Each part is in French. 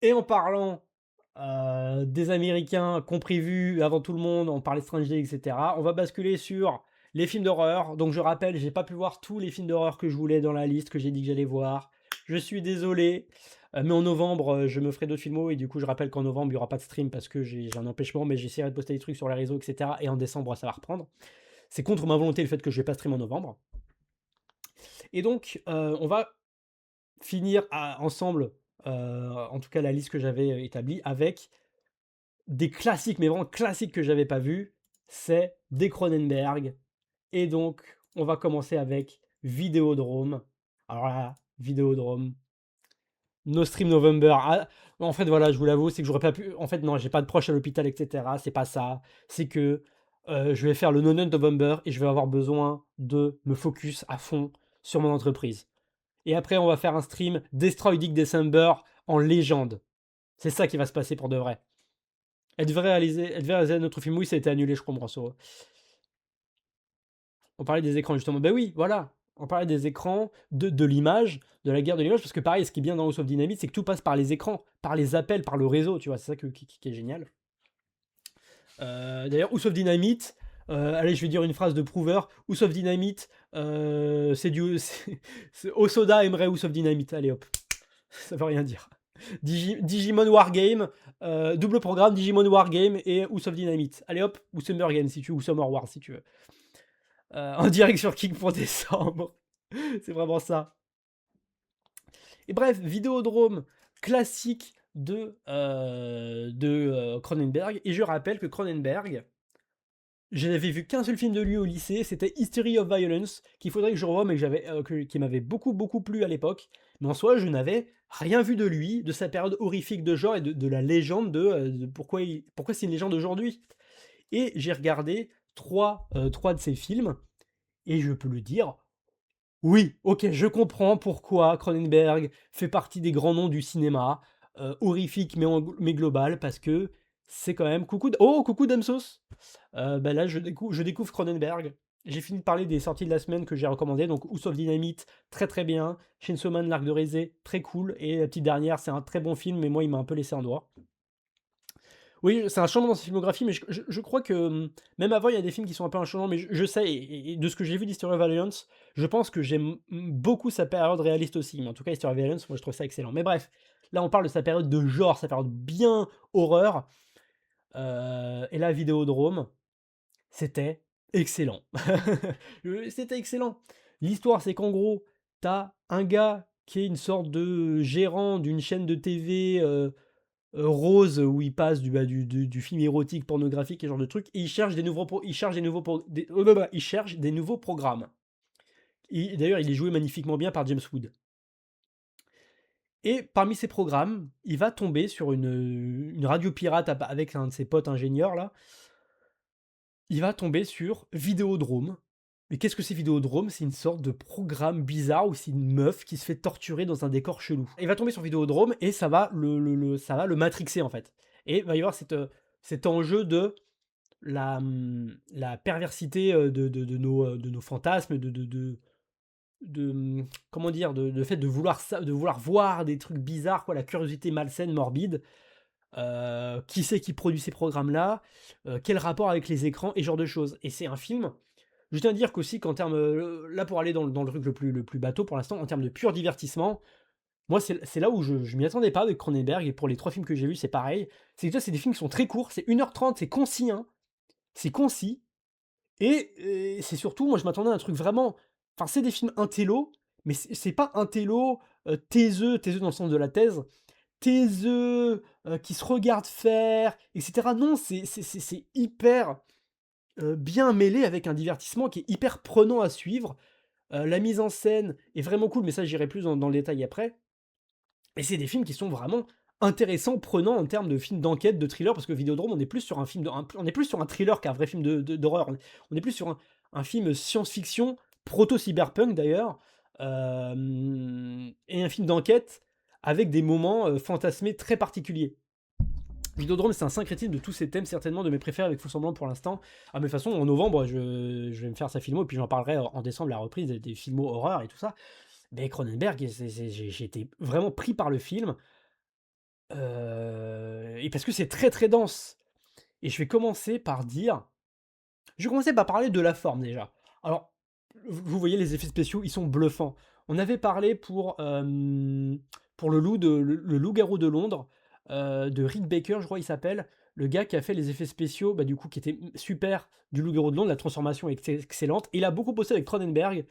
Et en parlant des Américains qui ont prévu avant tout le monde, on parlait de Stranger Things, et cetera. On va basculer sur les films d'horreur. Donc je rappelle, j'ai pas pu voir tous les films d'horreur que je voulais dans la liste que j'ai dit que j'allais voir. Je suis désolé, mais en novembre, je me ferai d'autres films et du coup, je rappelle qu'en novembre, il y aura pas de stream parce que j'ai un empêchement, mais j'essaierai de poster des trucs sur les réseaux, et cetera. Et en décembre, ça va reprendre. C'est contre ma volonté le fait que je vais pas stream en novembre. Et donc, on va finir ensemble, en tout cas la liste que j'avais établie avec des classiques, mais vraiment classiques que j'avais pas vus, c'est des Cronenberg. Et donc, on va commencer avec Vidéodrome. Alors là, Vidéodrome, No Stream November. Ah, en fait, voilà, je vous l'avoue, c'est que j'aurais pas pu. En fait, non, j'ai pas de proches à l'hôpital, etc. C'est pas ça. C'est que je vais faire le No Nut November et je vais avoir besoin de me focus à fond sur mon entreprise. Et après, on va faire un stream Destroy Dick December en légende. C'est ça qui va se passer pour de vrai. Elle devait réaliser notre film. Oui, ça a été annulé, je crois, Brasseau. On parlait des écrans, justement. Ben oui, voilà. On parlait des écrans, de l'image, de la guerre de l'image, parce que pareil, ce qui est bien dans House of Dynamite, c'est que tout passe par les écrans, par les appels, par le réseau, tu vois, c'est ça qui est génial. D'ailleurs, House of Dynamite, allez, je vais dire une phrase de prouveur. House of Dynamite, c'est du. Osoda aimerait House of Dynamite. Allez hop, ça veut rien dire. Digimon Wargame, double programme Digimon Wargame et House of Dynamite. Allez hop, ou Summer Game si tu veux, ou Summer War si tu veux. En direct sur Kick pour décembre. C'est vraiment ça. Et bref, Vidéodrome classique de Cronenberg. Et je rappelle que Cronenberg, je n'avais vu qu'un seul film de lui au lycée, c'était History of Violence, qu'il faudrait que je revoie, mais qui m'avait beaucoup, beaucoup plu à l'époque. Mais en soi, je n'avais rien vu de lui, de sa période horrifique de genre et de la légende de pourquoi c'est une légende aujourd'hui. Et j'ai regardé trois de ses films, et je peux le dire, oui, ok, je comprends pourquoi Cronenberg fait partie des grands noms du cinéma, horrifique mais global, parce que c'est quand même coucou Damsos! Bah là, je découvre Cronenberg. J'ai fini de parler des sorties de la semaine que j'ai recommandées, donc House of Dynamite, très très bien, Chainsaw Man, l'Arc de Rézé, très cool, et la petite dernière, c'est un très bon film, mais moi, il m'a un peu laissé en dehors. Oui, c'est un changement dans sa filmographie, mais je crois que même avant, il y a des films qui sont un peu un changement, mais je sais, et de ce que j'ai vu d'History of Violence, je pense que j'aime beaucoup sa période réaliste aussi. Mais en tout cas, History of Violence, moi, je trouve ça excellent. Mais bref, là, on parle de sa période de genre, sa période bien horreur. Et là, Vidéodrome, c'était excellent. C'était excellent. L'histoire, c'est qu'en gros, t'as un gars qui est une sorte de gérant d'une chaîne de TV rose où il passe du film érotique, pornographique et ce genre de trucs, et il cherche des nouveaux programmes. Et d'ailleurs, il est joué magnifiquement bien par James Wood. Et parmi ces programmes, il va tomber sur une radio pirate avec un de ses potes ingénieurs là. Il va tomber sur Vidéodrome. Mais qu'est-ce que c'est Vidéodrome? C'est une sorte de programme bizarre où c'est une meuf qui se fait torturer dans un décor chelou. Il va tomber sur Vidéodrome et ça va ça va le matrixer en fait. Et il va y avoir cet enjeu de la perversité de nos fantasmes, comment dire, de fait de vouloir voir des trucs bizarres, quoi, la curiosité malsaine, morbide. Qui c'est qui produit ces programmes-là, quel rapport avec les écrans et ce genre de choses. Et c'est un film, je tiens à dire qu'aussi qu'en termes, là pour aller dans le truc le plus bateau pour l'instant, en termes de pur divertissement, moi c'est là où je m'y attendais pas avec Cronenberg, et pour les trois films que j'ai vus c'est pareil. C'est que c'est des films qui sont très courts, c'est 1h30, c'est concis, hein, c'est concis, et c'est surtout, moi je m'attendais à un truc vraiment, enfin c'est des films intello, mais c'est pas intello, taiseux dans le sens de la thèse, taiseux, qui se regardent faire, et cetera. Non, c'est hyper, bien mêlé avec un divertissement qui est hyper prenant à suivre. La mise en scène est vraiment cool, mais ça j'irai plus dans le détail après. Et c'est des films qui sont vraiment intéressants, prenants en termes de films d'enquête, de thriller, parce que Vidéodrome, on est plus sur un film on est plus sur un thriller qu'un vrai film d'horreur. On est plus sur un film science-fiction, proto-cyberpunk d'ailleurs, et un film d'enquête avec des moments, fantasmés très particuliers. Vidéodrome, c'est un syncrétisme de tous ces thèmes, certainement de mes préférés avec Faux Semblant pour l'instant. Ah, mais de toute façon, en novembre, je vais me faire sa filmo, et puis j'en parlerai en décembre, la reprise des films horreur et tout ça. Mais Cronenberg, j'ai été vraiment pris par le film. Et parce que c'est très, très dense. Et je vais commencer par parler de la forme déjà. Alors, vous voyez les effets spéciaux, ils sont bluffants. On avait parlé pour le loup-garou de Londres, de Rick Baker, je crois il s'appelle, le gars qui a fait les effets spéciaux, bah, du coup, qui étaient super du loup-garou de Londres, la transformation est excellente. Il a beaucoup bossé avec Cronenberg, et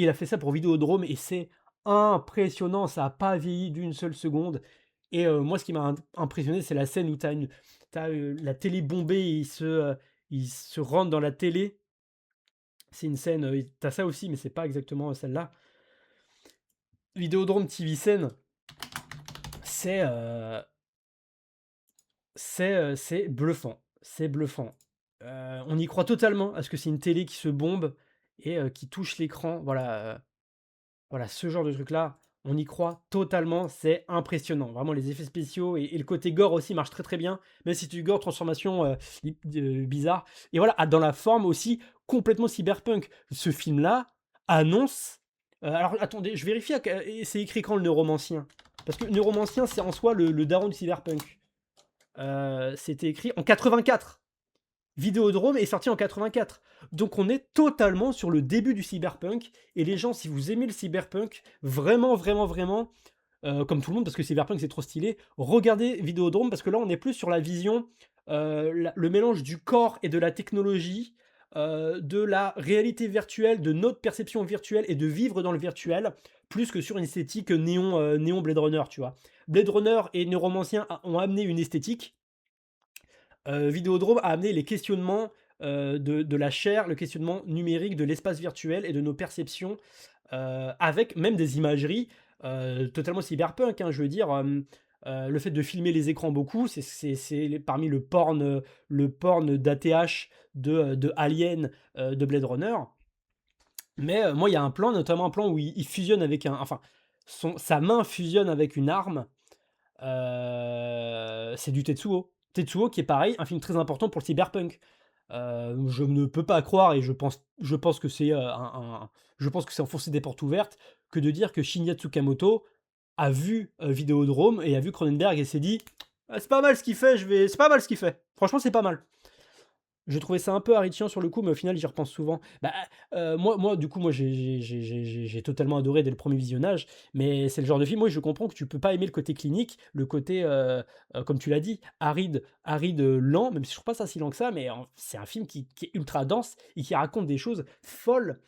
il a fait ça pour Vidéodrome, et c'est impressionnant, ça a pas vieilli d'une seule seconde. Et moi, ce qui m'a impressionné, c'est la scène où la télé bombée, et il se rentre dans la télé. C'est une scène, tu ça aussi, mais c'est pas exactement celle-là. Vidéodrome TV scène, c'est euh, c'est bluffant. C'est bluffant. On y croit totalement à ce que c'est une télé qui se bombe et qui touche l'écran. Voilà, ce genre de truc-là, on y croit totalement, c'est impressionnant. Vraiment, les effets spéciaux et le côté gore aussi marche très très bien, même si tu gore, transformation bizarre. Et voilà, dans la forme aussi, complètement cyberpunk. Ce film-là annonce. Alors attendez, je vérifie, c'est écrit quand le neuromancien. Parce que neuromancien, c'est en soi le daron du cyberpunk. C'était écrit en 84. Vidéodrome est sorti en 84. Donc on est totalement sur le début du cyberpunk. Et les gens, si vous aimez le cyberpunk, vraiment, vraiment, vraiment, comme tout le monde, parce que cyberpunk c'est trop stylé, regardez Vidéodrome, parce que là on est plus sur la vision, le mélange du corps et de la technologie, de la réalité virtuelle, de notre perception virtuelle et de vivre dans le virtuel, plus que sur une esthétique néon Blade Runner, tu vois. Blade Runner et Neuromancien ont amené une esthétique. Vidéodrome a amené les questionnements de la chair, le questionnement numérique de l'espace virtuel et de nos perceptions, avec même des imageries totalement cyberpunk, hein, je veux dire. Le fait de filmer les écrans beaucoup, c'est parmi le porn d'ATH de Alien, de Blade Runner. Mais moi, il y a un plan, notamment un plan où il fusionne avec enfin, sa main fusionne avec une arme. C'est du Tetsuo. Tetsuo qui est pareil, un film très important pour le cyberpunk. Je ne peux pas croire et je pense que je pense que c'est enfoncer des portes ouvertes que de dire que Shinya Tsukamoto a vu Vidéodrome et a vu Cronenberg et s'est dit ah, c'est pas mal ce qu'il fait, c'est pas mal ce qu'il fait. Franchement, c'est pas mal. Je trouvais ça un peu horrifiant sur le coup, mais au final, j'y repense souvent. Bah, du coup, moi, j'ai totalement adoré dès le premier visionnage, mais c'est le genre de film, moi, je comprends que tu peux pas aimer le côté clinique, le côté, comme tu l'as dit, aride, lent, même si je trouve pas ça si lent que ça, mais c'est un film qui est ultra dense et qui raconte des choses folles,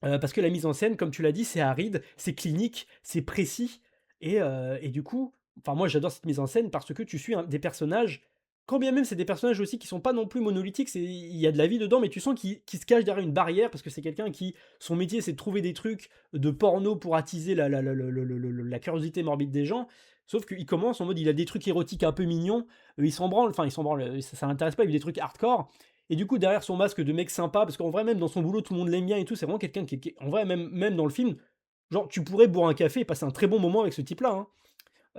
parce que la mise en scène, comme tu l'as dit, c'est aride, c'est clinique, c'est précis, et du coup, enfin, moi, j'adore cette mise en scène parce que tu suis des personnages, quand bien même c'est des personnages aussi qui sont pas non plus monolithiques, il y a de la vie dedans, mais tu sens qu'ils se cachent derrière une barrière parce que c'est quelqu'un qui, son métier, c'est de trouver des trucs de porno pour attiser la curiosité morbide des gens. Sauf qu'il commence en mode, il a des trucs érotiques un peu mignons, il s'en branle, ça l'intéresse pas, il a des trucs hardcore. Et du coup, derrière son masque de mec sympa, parce qu'en vrai, même dans son boulot, tout le monde l'aime bien et tout, c'est vraiment quelqu'un en vrai, même dans le film, genre, tu pourrais boire un café et passer un très bon moment avec ce type-là, hein.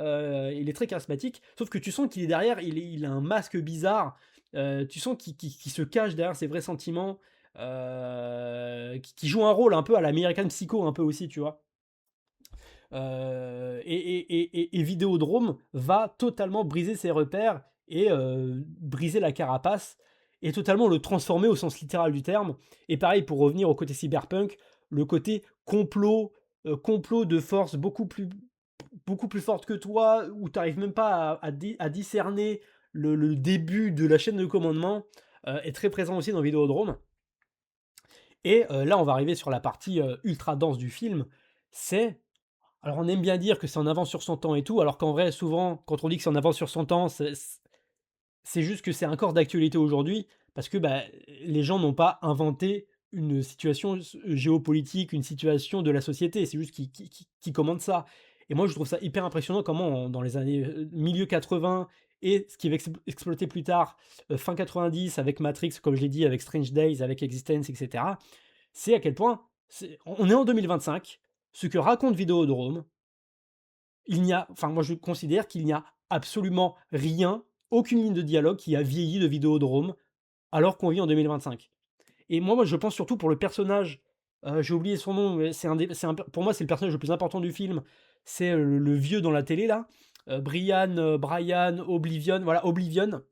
Il est très charismatique, sauf que tu sens qu'il est derrière, il a un masque bizarre, tu sens qu'il se cache derrière ses vrais sentiments, qui joue un rôle un peu à l'American Psycho, un peu aussi, tu vois. Et Vidéodrome va totalement briser ses repères et briser la carapace et totalement le transformer au sens littéral du terme. Et pareil, pour revenir au côté cyberpunk, le côté complot de force beaucoup plus forte que toi, où tu n'arrives même pas à discerner le début de la chaîne de commandement, est très présent aussi dans Vidéodrome. Et là, on va arriver sur la partie ultra dense du film. C'est Alors on aime bien dire que c'est en avance sur son temps et tout, alors qu'en vrai, souvent, quand on dit que c'est en avance sur son temps, c'est juste que c'est encore d'actualité aujourd'hui, parce que bah, les gens n'ont pas inventé une situation géopolitique, une situation de la société, c'est juste qu'ils commandent ça. Et moi, je trouve ça hyper impressionnant comment, dans les années milieu 80 et ce qui va exploiter plus tard, fin 90 avec Matrix, comme je l'ai dit, avec Strange Days, avec Existence, etc., c'est à quel point on est en 2025, ce que raconte Vidéodrome, enfin, moi je considère qu'il n'y a absolument rien, aucune ligne de dialogue qui a vieilli de Vidéodrome alors qu'on vit en 2025. Et moi, je pense surtout pour le personnage, j'ai oublié son nom, mais pour moi, c'est le personnage le plus important du film. C'est le vieux dans la télé, là. Brian Oblivion. Voilà, Oblivion,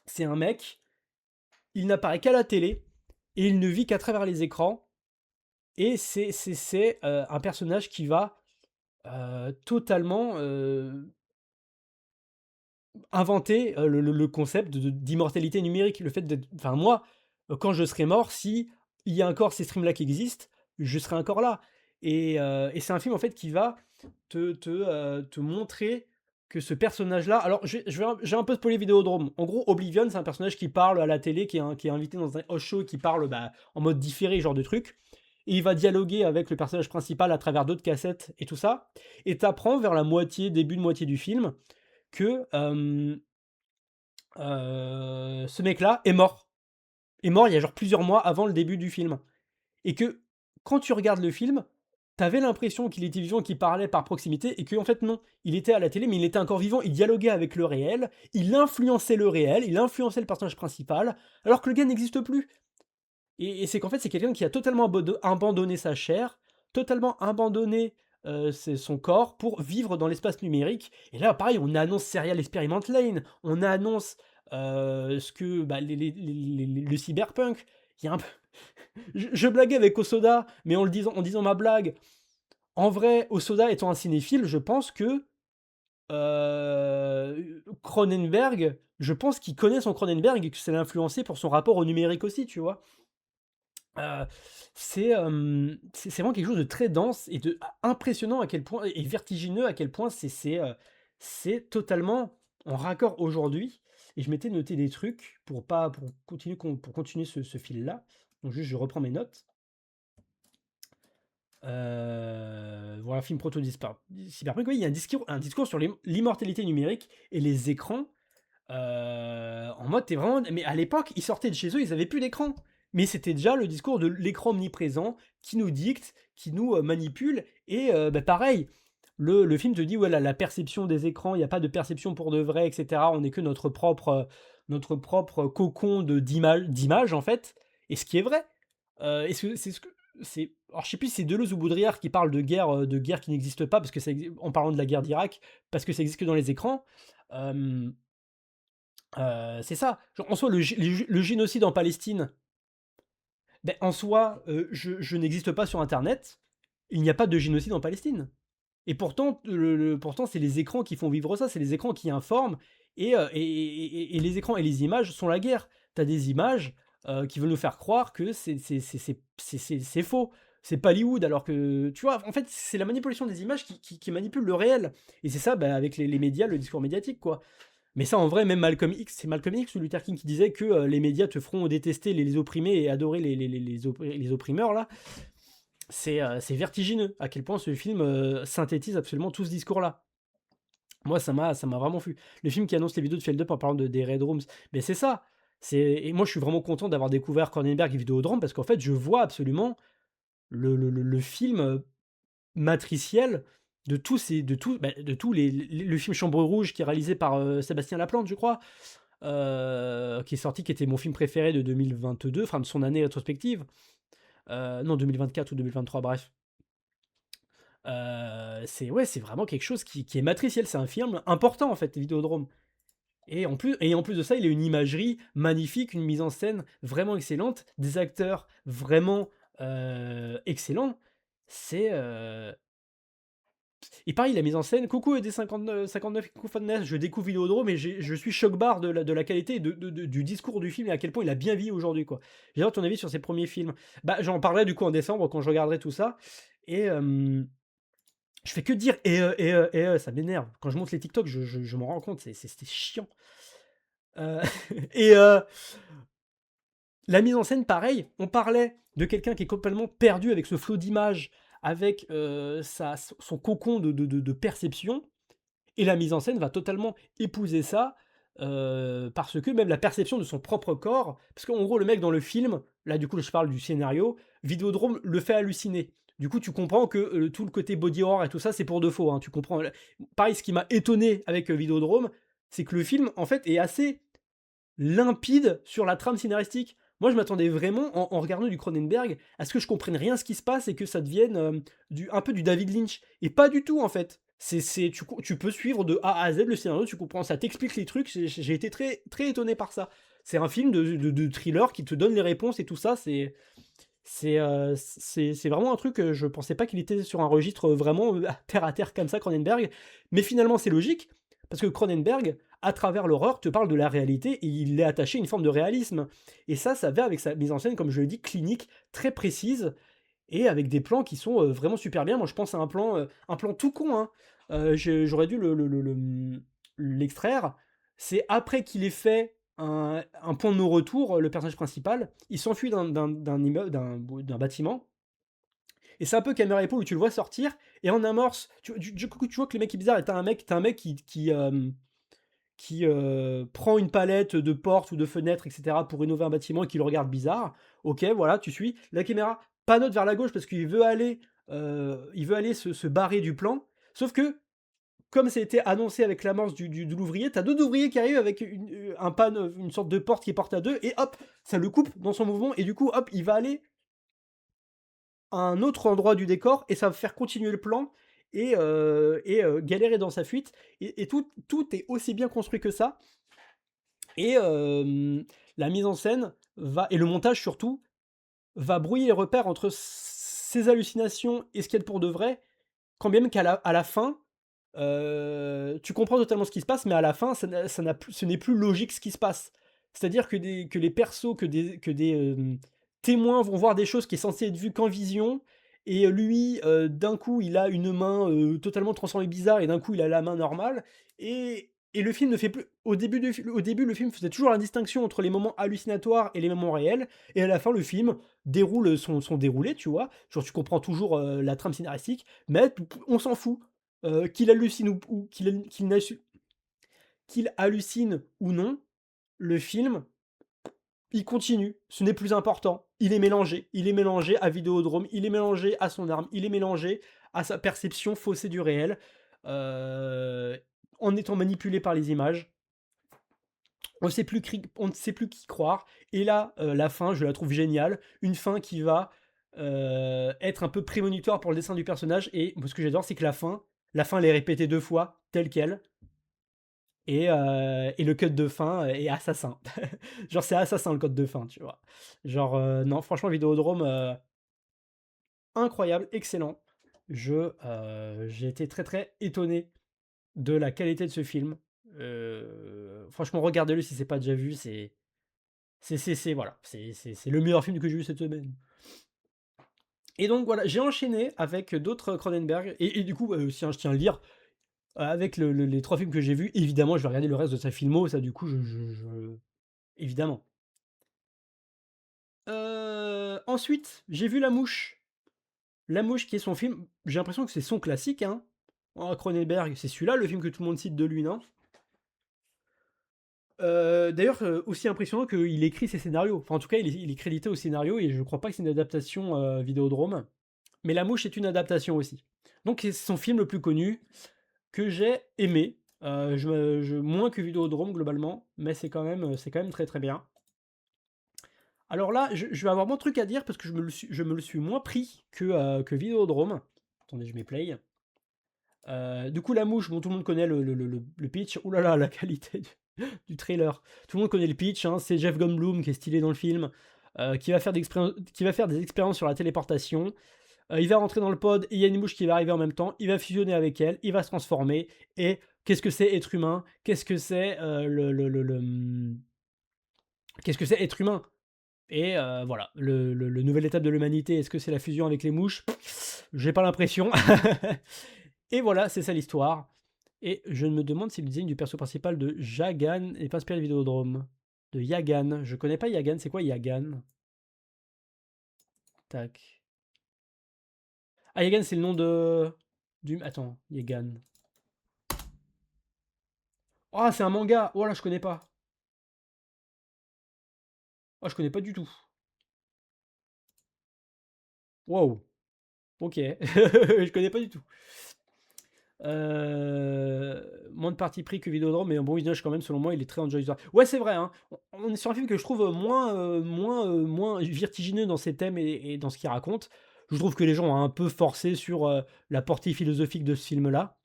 c'est un mec, il n'apparaît qu'à la télé et il ne vit qu'à travers les écrans. Et c'est un personnage qui va totalement inventer le concept d'immortalité numérique. Le fait d'être. Enfin, moi, quand je serai mort, si il y a encore ces streams-là qui existent, je serai encore là. Et c'est un film en fait qui va te montrer que ce personnage-là. Alors, je vais un peu spoiler Vidéodrome. En gros, Oblivion, c'est un personnage qui parle à la télé, qui est invité dans un host show, qui parle bah, en mode différé, genre de truc. Et il va dialoguer avec le personnage principal à travers d'autres cassettes et tout ça. Et t'apprends vers la moitié, début de moitié du film, que ce mec-là est mort. Est mort il y a genre plusieurs mois avant le début du film. Et que quand tu regardes le film, t'avais l'impression qu'il était vivant, qu'il parlait par proximité, et que en fait non, il était à la télé, mais il était encore vivant, il dialoguait avec le réel, il influençait le réel, il influençait le personnage principal, alors que le gars n'existe plus. Et c'est qu'en fait, c'est quelqu'un qui a totalement abandonné sa chair, totalement abandonné son corps pour vivre dans l'espace numérique. Et là, pareil, on annonce Serial Experiment Lane, on annonce ce que bah, le cyberpunk. Il y a un peu... je blaguais avec Osoda, mais en disant ma blague, en vrai, Osoda étant un cinéphile, je pense que Cronenberg, je pense qu'il connaît son Cronenberg et que ça l'a influencé pour son rapport au numérique aussi, tu vois. Heu, c'est vraiment quelque chose de très dense et de impressionnant à quel point et vertigineux à quel point c'est totalement en raccord aujourd'hui. Et je m'étais noté des trucs pour continuer ce fil-là. Donc juste je reprends mes notes. Voilà, film proto cyberpunk, oui, il y a un discours sur l'immortalité numérique et les écrans. En mode, t'es vraiment. Mais à l'époque, ils sortaient de chez eux, ils avaient plus d'écran. Mais c'était déjà le discours de l'écran omniprésent qui nous dicte, qui nous manipule. Et bah, pareil, le film te dit, ouais, la perception des écrans, il n'y a pas de perception pour de vrai, etc. On n'est que notre propre cocon d'image, en fait. Et ce qui est vrai. C'est ce que. Alors, je sais plus si c'est Deleuze ou Baudrillard qui parle de guerre qui n'existe pas, parce que en parlant de la guerre d'Irak, parce que ça existe que dans les écrans. Euh, c'est ça. Genre, en soi, le génocide en Palestine, ben, en soi, je n'existe pas sur internet. Il n'y a pas de génocide en Palestine. Et pourtant, pourtant c'est les écrans qui font vivre ça, c'est les écrans qui informent, et les écrans et les images sont la guerre. Tu as des images qui veulent nous faire croire que c'est faux. C'est pas Hollywood, alors que, tu vois, en fait, c'est la manipulation des images qui manipule le réel. Et c'est ça, ben, avec les médias, le discours médiatique, quoi. Mais ça, en vrai, même Malcolm X, c'est Malcolm X ou Luther King qui disait que les médias te feront détester les opprimés et adorer les opprimeurs, là. C'est vertigineux à quel point ce film synthétise absolument tout ce discours-là. Moi, ça m'a vraiment plu. Le film qui annonce les vidéos de Feldup en parlant des Red Rooms, mais c'est ça. Et moi, je suis vraiment content d'avoir découvert Cronenberg et Vidéodrome parce qu'en fait, je vois absolument le film matriciel de tous le film Chambre Rouge qui est réalisé par Sébastien Laplante, je crois, qui est sorti, qui était mon film préféré de 2022, enfin de son année rétrospective. Non, 2024 ou 2023, bref. C'est vraiment quelque chose qui est matriciel. C'est un film important, en fait, Vidéodrome. Et en plus de ça, il a une imagerie magnifique, une mise en scène vraiment excellente, des acteurs vraiment excellents. C'est. Et pareil, la mise en scène, coucou des 59 Coufonnes, je découvre Vidéodrome et je suis choc-barre de la qualité du discours du film et à quel point il a bien vieilli aujourd'hui, quoi. J'ai hâte ton avis sur ses premiers films. Bah, j'en parlerai du coup en décembre quand je regarderai tout ça. Et je fais que dire ça m'énerve. Quand je monte les TikTok, je m'en rends compte, c'était chiant. Euh, et la mise en scène, pareil, on parlait de quelqu'un qui est complètement perdu avec ce flot d'images, avec son cocon de perception. Et la mise en scène va totalement épouser ça, parce que même la perception de son propre corps, parce qu'en gros, le mec dans le film, là du coup, je parle du scénario, Vidéodrome le fait halluciner. Du coup, tu comprends que tout le côté body horror et tout ça, c'est pour de faux. Hein, tu comprends. Pareil, ce qui m'a étonné avec Vidéodrome, c'est que le film, en fait, est assez limpide sur la trame scénaristique. Moi, je m'attendais vraiment, en regardant du Cronenberg, à ce que je comprenne rien ce qui se passe et que ça devienne un peu du David Lynch. Et pas du tout, en fait. Tu peux suivre de A à Z le scénario, tu comprends, ça t'explique les trucs, j'ai été très, très étonné par ça. C'est un film de thriller qui te donne les réponses et tout ça, c'est vraiment un truc, je pensais pas qu'il était sur un registre, vraiment, à terre comme ça, Cronenberg. Mais finalement, c'est logique, parce que Cronenberg, à travers l'horreur, te parle de la réalité et il est attaché une forme de réalisme. Et ça va avec sa mise en scène, comme je le dis, clinique, très précise et avec des plans qui sont, vraiment super bien. Moi, je pense à un plan tout con, hein, j'aurais dû l'extraire. C'est après qu'il ait fait un point de non-retour, le personnage principal, il s'enfuit d'un immeuble, d'un bâtiment et c'est un peu caméra épaule où tu le vois sortir et en amorce, tu vois que le mec est bizarre et tu un mec qui prend une palette de portes ou de fenêtres, et cetera, pour rénover un bâtiment et qui le regarde bizarre. OK, voilà, tu suis. La caméra panote vers la gauche parce qu'il veut aller se barrer du plan. Sauf que, comme ça a été annoncé avec l'amorce de l'ouvrier, tu as d'autres ouvriers qui arrivent avec une sorte de porte qui est porte à deux, et hop, ça le coupe dans son mouvement, et du coup, hop, il va aller à un autre endroit du décor, et ça va faire continuer le plan, et galérer dans sa fuite. Et tout est aussi bien construit que ça. Et la mise en scène et le montage surtout, va brouiller les repères entre ses hallucinations et ce qu'il y a de pour de vrai, quand bien même à la fin, tu comprends totalement ce qui se passe, mais à la fin, ça n'a plus, ce n'est plus logique ce qui se passe. C'est-à-dire que les persos, que des témoins vont voir des choses qui est censées être vues qu'en vision, et lui, d'un coup, il a une main totalement transformée bizarre, et d'un coup, il a la main normale, et le film ne fait plus. Au début, le film faisait toujours la distinction entre les moments hallucinatoires et les moments réels, et à la fin, le film déroule son déroulé, tu vois. Genre, tu comprends toujours la trame scénaristique, mais on s'en fout. Qu'il hallucine ou qu'il hallucine ou non, le film, il continue. Ce n'est plus important. Il est mélangé. Il est mélangé à Vidéodrome. Il est mélangé à son arme. Il est mélangé à sa perception faussée du réel. euh, en étant manipulé par les images. On ne sait plus qui croire. Et là, la fin, je la trouve géniale. Une fin qui va être un peu prémonitoire pour le dessin du personnage. Et moi, ce que j'adore, c'est que la fin, elle est répétée 2 fois, telle quelle. Et le cut de fin est assassin. Genre, c'est assassin le cut de fin, tu vois. Genre, non, franchement, Vidéodrome, incroyable, excellent. J'ai été très très étonné de la qualité de ce film. Franchement, regardez-le si c'est pas déjà vu. Voilà, c'est le meilleur film que j'ai vu cette semaine. Et donc voilà, j'ai enchaîné avec d'autres Cronenberg. Et du coup, aussi, hein, je tiens à le dire, avec les 3 films que j'ai vus, évidemment, je vais regarder le reste de sa filmo. Ça, du coup, évidemment. Ensuite, j'ai vu La Mouche. La Mouche, qui est son film. J'ai l'impression que c'est son classique, hein. Cronenberg, c'est celui-là, le film que tout le monde cite de lui, non? D'ailleurs, aussi impressionnant qu'il écrit ses scénarios. Enfin, en tout cas, il est crédité au scénario et je crois pas que c'est une adaptation Vidéodrome. Mais La Mouche est une adaptation aussi. Donc, c'est son film le plus connu que j'ai aimé. Moins que Vidéodrome globalement, mais c'est quand même très très bien. Alors là, je vais avoir mon truc à dire parce que je me le suis moins pris que Vidéodrome. Attendez, je mets play. Du coup, La Mouche, bon, tout le monde connaît le pitch. Ouh là là, la qualité du trailer. Tout le monde connaît le pitch, hein. C'est Jeff Goldblum qui est stylé dans le film, qui va faire des expériences sur la téléportation. Il va rentrer dans le pod et il y a une mouche qui va arriver en même temps. Il va fusionner avec elle, il va se transformer. Et qu'est-ce que c'est être humain? Qu'est-ce que c'est qu'est-ce que c'est être humain? Et voilà, le nouvelle étape de l'humanité, est-ce que c'est la fusion avec les mouches? J'ai pas l'impression. Et voilà, c'est ça l'histoire. Et je me demande si le design du perso principal de Jagan n'est pas inspiré de Vidéodrome. De Yagan. Je connais pas Yagan, c'est quoi Yagan? Tac. Ah, Yagan, c'est le nom de. Attends, Yagan. Ah, c'est un manga! Oh là, je connais pas. Oh, je connais pas du tout. Wow. Ok. Je connais pas du tout. Moins de parti pris que Vidéodrome, mais un bon visionnage quand même, selon moi, il est très enjoyable. Ouais, c'est vrai, hein. On est sur un film que je trouve moins vertigineux dans ses thèmes et dans ce qu'il raconte. Je trouve que les gens ont un peu forcé sur la portée philosophique de ce film-là.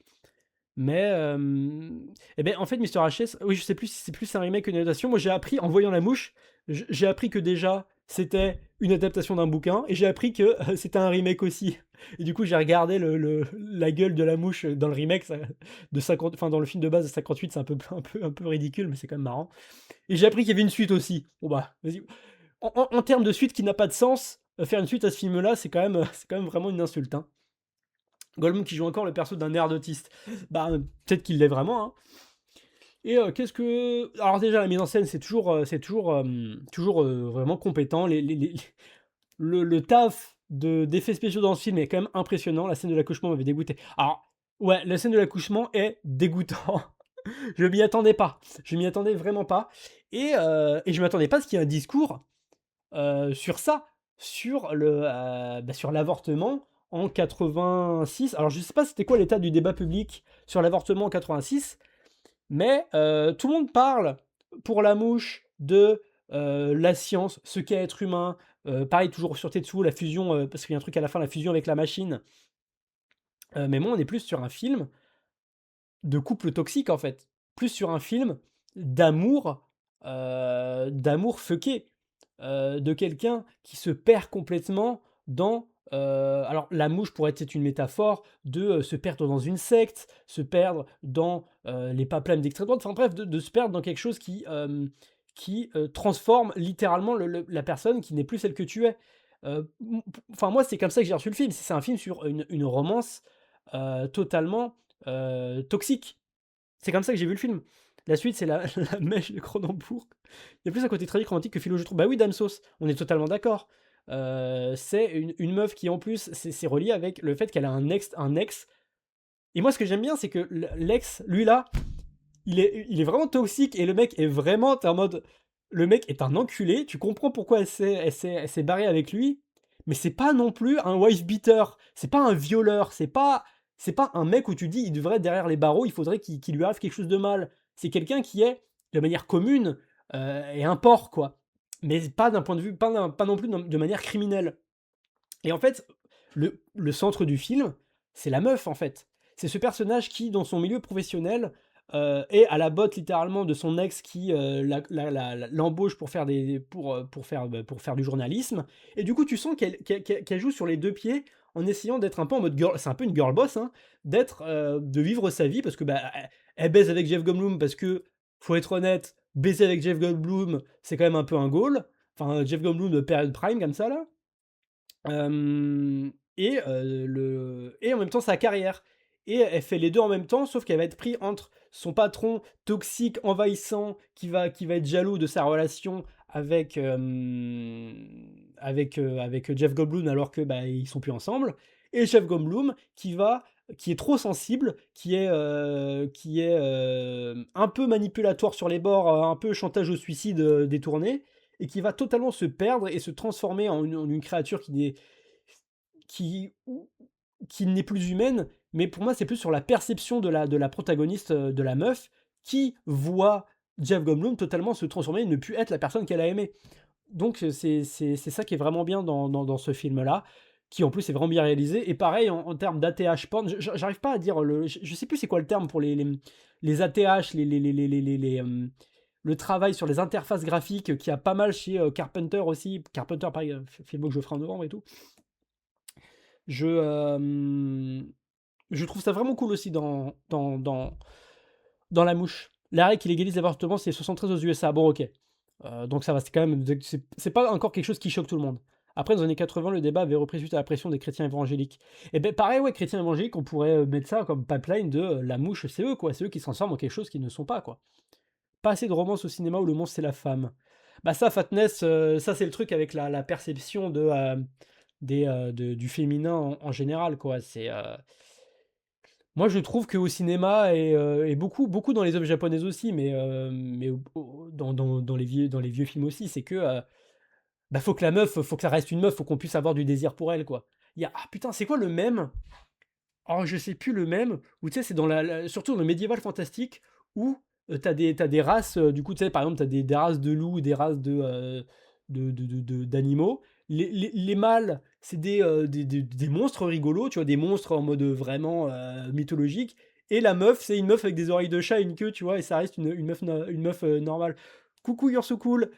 Mais, et beh, en fait, Mister HS, oui, je sais plus si c'est plus un remake qu'une adaptation. Moi, j'ai appris en voyant La Mouche, j'ai appris que déjà, c'était une adaptation d'un bouquin et j'ai appris que, c'était un remake aussi et du coup, j'ai regardé le la gueule de La Mouche, dans le remake, ça de 50 enfin, dans le film de base de 58, c'est un peu ridicule, mais c'est quand même marrant et j'ai appris qu'il y avait une suite aussi. Bon, bah, vas-y. En termes de suite qui n'a pas de sens, faire une suite à ce film-là, c'est quand même, c'est quand même vraiment une insulte, hein. Goldblum qui joue encore le perso d'un nerd autiste. Bah, peut-être qu'il l'est vraiment, hein. Et qu'est-ce que alors déjà la mise en scène c'est toujours vraiment compétent. Le taf d'effets spéciaux dans ce film est quand même impressionnant. La scène de l'accouchement m'avait dégoûté. Alors ouais, la scène de l'accouchement est dégoûtant. Je m'y attendais pas. Je m'y attendais vraiment pas et je m'attendais pas à ce qu'il y ait un discours, sur ça, sur l'avortement en 86. Alors je sais pas c'était quoi l'état du débat public sur l'avortement en 86, mais tout le monde parle, pour La Mouche, de, la science, ce qu'est être humain, pareil toujours sur Tetsuo, la fusion, parce qu'il y a un truc à la fin, la fusion avec la machine, mais moi on est plus sur un film de couple toxique, en fait. Plus sur un film d'amour, d'amour fucké, de quelqu'un qui se perd complètement dans, alors la mouche pourrait être une métaphore de, se perdre dans une secte, se perdre dans, les paplams d'extrême droite, enfin bref, de se perdre dans quelque chose qui transforme littéralement la personne qui n'est plus celle que tu es. Enfin moi, c'est comme ça que j'ai reçu le film. C'est un film sur une romance, totalement toxique. C'est comme ça que j'ai vu le film. La suite, c'est la la mèche de Cronenbourg. Il y a plus un côté tragique romantique que philo, je trouve. Bah oui, Damsos, on est totalement d'accord. C'est une meuf qui, en plus, c'est relié avec le fait qu'elle a un ex. Et moi, ce que j'aime bien, c'est que l'ex, lui là, il est vraiment toxique et le mec est vraiment, t'es en mode, le mec est un enculé. Tu comprends pourquoi elle s'est barrée avec lui, mais c'est pas non plus un wife beater. C'est pas un violeur. C'est pas un mec où tu dis il devrait être derrière les barreaux. Il faudrait qu'il lui arrive quelque chose de mal. C'est quelqu'un qui est de manière commune et un porc quoi, mais pas d'un point de vue, pas non plus de manière criminelle. Et en fait, le centre du film, c'est la meuf, en fait. C'est ce personnage qui, dans son milieu professionnel, est à la botte littéralement de son ex qui l'embauche pour faire pour faire du journalisme. Et du coup, tu sens qu'elle joue sur les deux pieds en essayant d'être un peu en mode girl. C'est un peu une girl boss, hein, de vivre sa vie parce que bah, elle baise avec Jeff Goldblum parce que, faut être honnête, baiser avec Jeff Goldblum, c'est quand même un peu un goal. Enfin, Jeff Goldblum de période prime comme ça là. Et en même temps sa carrière et elle fait les 2 en même temps, sauf qu'elle va être prise entre son patron toxique, envahissant, qui va être jaloux de sa relation avec Jeff Goldblum alors que, bah, ils sont plus ensemble et Jeff Goldblum qui est trop sensible, qui est un peu manipulatoire sur les bords, un peu chantage au suicide, détourné et qui va totalement se perdre et se transformer en une créature qui qui n'est plus humaine, mais pour moi, c'est plus sur la perception de la protagoniste, de la meuf, qui voit Jeff Goldblum totalement se transformer et ne plus être la personne qu'elle a aimée. Donc c'est ça qui est vraiment bien dans ce film-là, qui en plus est vraiment bien réalisé et pareil en termes d'ATH porn, j'arrive pas à dire je sais plus c'est quoi le terme pour les ATH, le travail sur les interfaces graphiques qu'il y a pas mal chez, Carpenter aussi. Carpenter pareil, film que je ferai en novembre et tout. Je, je trouve ça vraiment cool aussi dans La Mouche. L'arrêt qui légalise l'avortement, c'est 73 aux USA. Bon, OK. Donc ça va, c'est quand même c'est pas encore quelque chose qui choque tout le monde. Après, dans les années 80, le débat avait repris suite à la pression des chrétiens évangéliques. Et ben pareil, ouais, chrétiens évangéliques, on pourrait, mettre ça comme pipeline de, La Mouche, c'est eux, quoi. C'est eux qui se transforment en quelque chose qu'ils ne sont pas, quoi. Pas assez de romance au cinéma où le monstre, c'est la femme. Bah ça, Fatness, ça, c'est le truc avec la perception du féminin en général, quoi. Moi, je trouve qu'au cinéma et beaucoup, beaucoup dans les œuvres japonaises aussi, mais dans les vieux films aussi, c'est que bah, faut que la meuf, faut que ça reste une meuf, faut qu'on puisse avoir du désir pour elle, quoi. Ah putain, c'est quoi le mème? Oh, je sais plus le mème, où tu sais, c'est surtout dans le médiéval fantastique, où t'as des races, du coup, tu sais, par exemple, t'as des races de loups, des races d'animaux. Les mâles, c'est des monstres rigolos, tu vois, des monstres en mode vraiment mythologique. Et la meuf, c'est une meuf avec des oreilles de chat et une queue, tu vois? Et ça reste une meuf, normale. Coucou You're So Cool,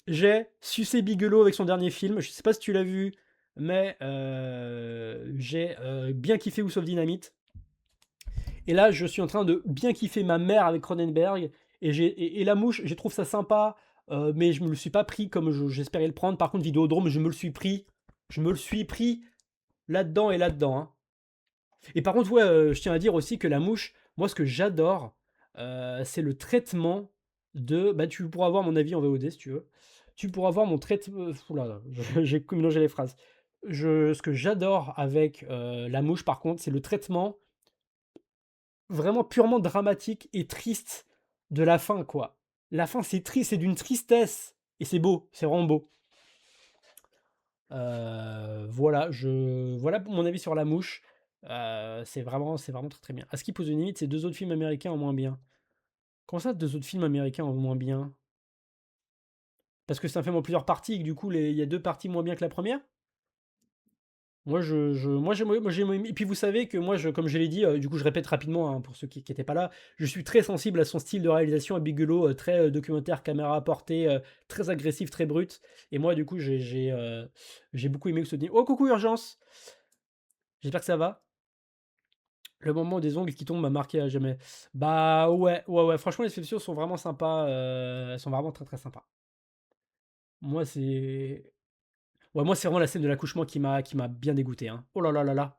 j'ai sucé Bigelow avec son dernier film, je sais pas si tu l'as vu, mais j'ai, bien kiffé House of Dynamite. Et là, je suis en train de bien kiffer ma mère avec Cronenberg. Et La Mouche, je trouve ça sympa, mais je me le suis pas pris comme j'espérais le prendre. Par contre, Vidéodrome, je me le suis pris. Je me le suis pris là-dedans et là-dedans, hein. Et par contre, ouais, je tiens à dire aussi que La Mouche, moi, ce que j'adore, c'est le traitement de. Bah, tu pourras voir mon avis en VOD si tu veux. Tu pourras voir mon traitement. Oula, j'ai mélangé les phrases. Ce que j'adore avec La Mouche, par contre, c'est le traitement vraiment purement dramatique et triste de la fin, quoi. La fin, c'est triste, c'est d'une tristesse. Et c'est beau, c'est vraiment beau. Voilà pour mon avis sur La Mouche. C'est vraiment très très bien. À ce qui pose une limite, c'est deux autres films américains en moins bien. Comment ça, deux autres films américains en moins bien? Parce que c'est un film en plusieurs parties, et que du coup, il y a deux parties moins bien que la première? Et puis vous savez que moi, comme je l'ai dit, du coup, je répète rapidement hein, pour ceux qui n'étaient pas là, je suis très sensible à son style de réalisation à Bigelow, très documentaire, caméra à portée, très agressif, très brut. Et moi, du coup, j'ai beaucoup aimé ce dîner. Oh, coucou, urgence! J'espère que ça va. Le moment des ongles qui tombent m'a marqué à jamais. Bah ouais. Franchement, les spéciaux sont vraiment sympas. Elles sont vraiment très très sympas. Moi, c'est. Ouais, moi, c'est vraiment la scène de l'accouchement qui m'a bien dégoûté, hein. Oh là là là là.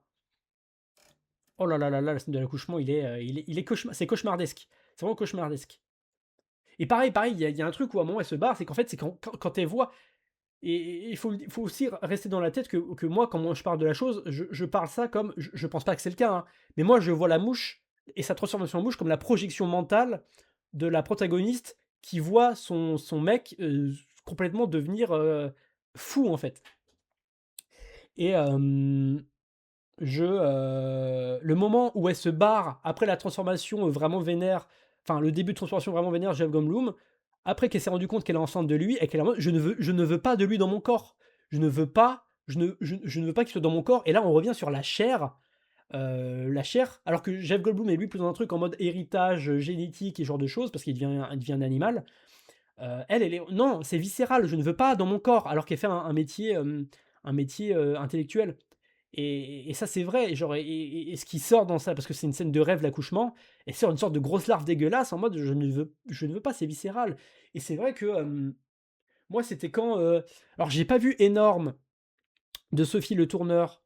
Oh là là là là, la scène de l'accouchement, c'est cauchemardesque. C'est vraiment cauchemardesque. Et pareil, il y a un truc où à un moment elle se barre, c'est qu'en fait, c'est quand elle voit. Et il faut aussi rester dans la tête que moi, quand moi je parle de la chose, je parle ça comme. Je pense pas que c'est le cas, hein, mais moi je vois la mouche et sa transformation en mouche comme la projection mentale de la protagoniste qui voit son mec complètement devenir fou en fait. Et, le moment où elle se barre après la transformation vraiment vénère, enfin le début de transformation vraiment vénère, Jeff Goldblum, après qu'elle s'est rendu compte qu'elle est enceinte de lui et qu'elle est en mode je ne veux pas de lui dans mon corps. Je ne veux pas qu'il soit dans mon corps. Et là, on revient sur la chair. La chair, alors que Jeff Goldblum est lui plus dans un truc en mode héritage génétique et ce genre de choses, parce qu'il devient un animal. Elle est. Non, c'est viscéral, je ne veux pas dans mon corps, alors qu'elle fait un métier intellectuel. Et ça, c'est vrai. Genre, et ce qui sort dans ça, parce que c'est une scène de rêve, l'accouchement, et sort une sorte de grosse larve dégueulasse en mode je ne veux pas, c'est viscéral. Et c'est vrai que moi, c'était quand. Alors, j'ai pas vu énorme de Sophie Le Tourneur.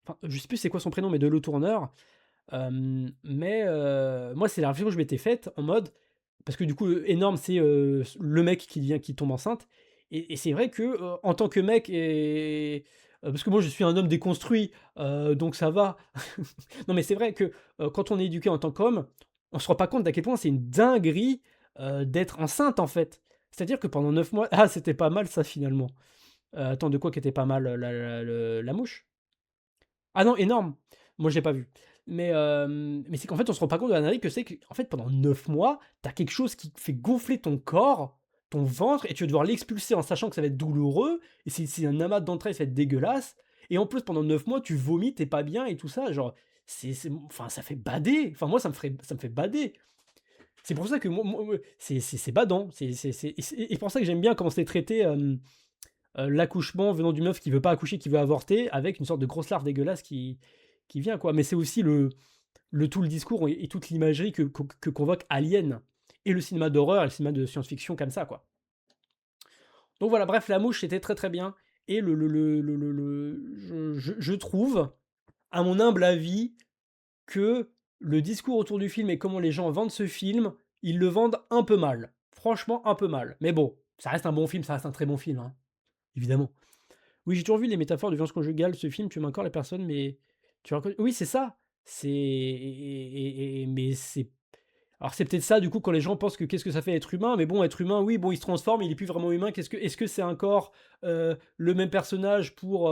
Enfin, je sais plus c'est quoi son prénom, mais de Le Tourneur. Mais moi, c'est la réflexion que je m'étais faite en mode. Parce que du coup, énorme, c'est le mec qui tombe enceinte. Et c'est vrai que en tant que mec, parce que moi je suis un homme déconstruit, donc ça va. Non, mais c'est vrai que quand on est éduqué en tant qu'homme, on se rend pas compte d'à quel point c'est une dinguerie d'être enceinte en fait. C'est-à-dire que pendant 9 mois. Ah, c'était pas mal ça finalement. Attends, de quoi qui était pas mal la mouche? Ah non, énorme. Moi, j'ai pas vu. Mais c'est qu'en fait, on se rend pas compte de la dinguerie que c'est qu'en fait, pendant 9 mois, t'as quelque chose qui fait gonfler ton corps, ton ventre, et tu vas devoir l'expulser en sachant que ça va être douloureux, et c'est un amas d'entrailles, ça va être dégueulasse. Et en plus, pendant 9 mois, tu vomis, t'es pas bien et tout ça. Genre, enfin, ça fait bader. Enfin, moi, ça me fait bader. C'est pour ça que c'est badant. Et c'est pour ça que j'aime bien comment c'est traité l'accouchement venant d'une meuf qui veut pas accoucher, qui veut avorter, avec une sorte de grosse larve dégueulasse qui vient, quoi. Mais c'est aussi tout le discours et toute l'imagerie que convoque Alien, et le cinéma d'horreur et le cinéma de science-fiction comme ça, quoi. Donc voilà, bref, La Mouche, c'était très très bien. Et je trouve, à mon humble avis, que le discours autour du film et comment les gens vendent ce film, ils le vendent un peu mal. Franchement, un peu mal. Mais bon, ça reste un bon film, ça reste un très bon film, hein, évidemment. Oui, j'ai toujours vu les métaphores de violence conjugale, ce film, tu encore les personnes, mais tu reconnais. Oui, c'est ça. Mais c'est. Alors, c'est peut-être ça, du coup, quand les gens pensent que qu'est-ce que ça fait être humain, mais bon, être humain, oui, bon, il se transforme, il est plus vraiment humain. Est-ce que c'est encore le même personnage pour.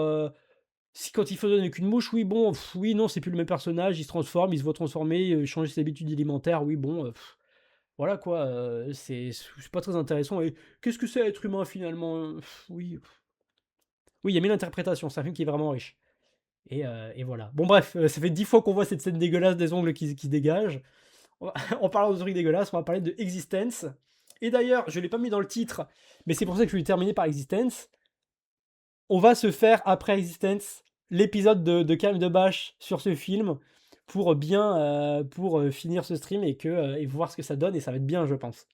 Si quand il faisonne avec une mouche, oui, bon, oui, non, c'est plus le même personnage, il se transforme, il se voit transformer, changer ses habitudes alimentaires, oui, bon, voilà quoi, c'est pas très intéressant. Et qu'est-ce que c'est être humain finalement? Oui, oui, il y a mille interprétations, c'est un film qui est vraiment riche. Et voilà. Bon bref, ça fait 10 fois qu'on voit cette scène dégueulasse des ongles qui se dégagent. En parlant de trucs dégueulasses, on va parler de Existence. Et d'ailleurs, je l'ai pas mis dans le titre, mais c'est pour ça que je vais terminer par Existence. On va se faire, après Existence, l'épisode de Calme de Bâche sur ce film pour bien finir ce stream et voir ce que ça donne, et ça va être bien, je pense.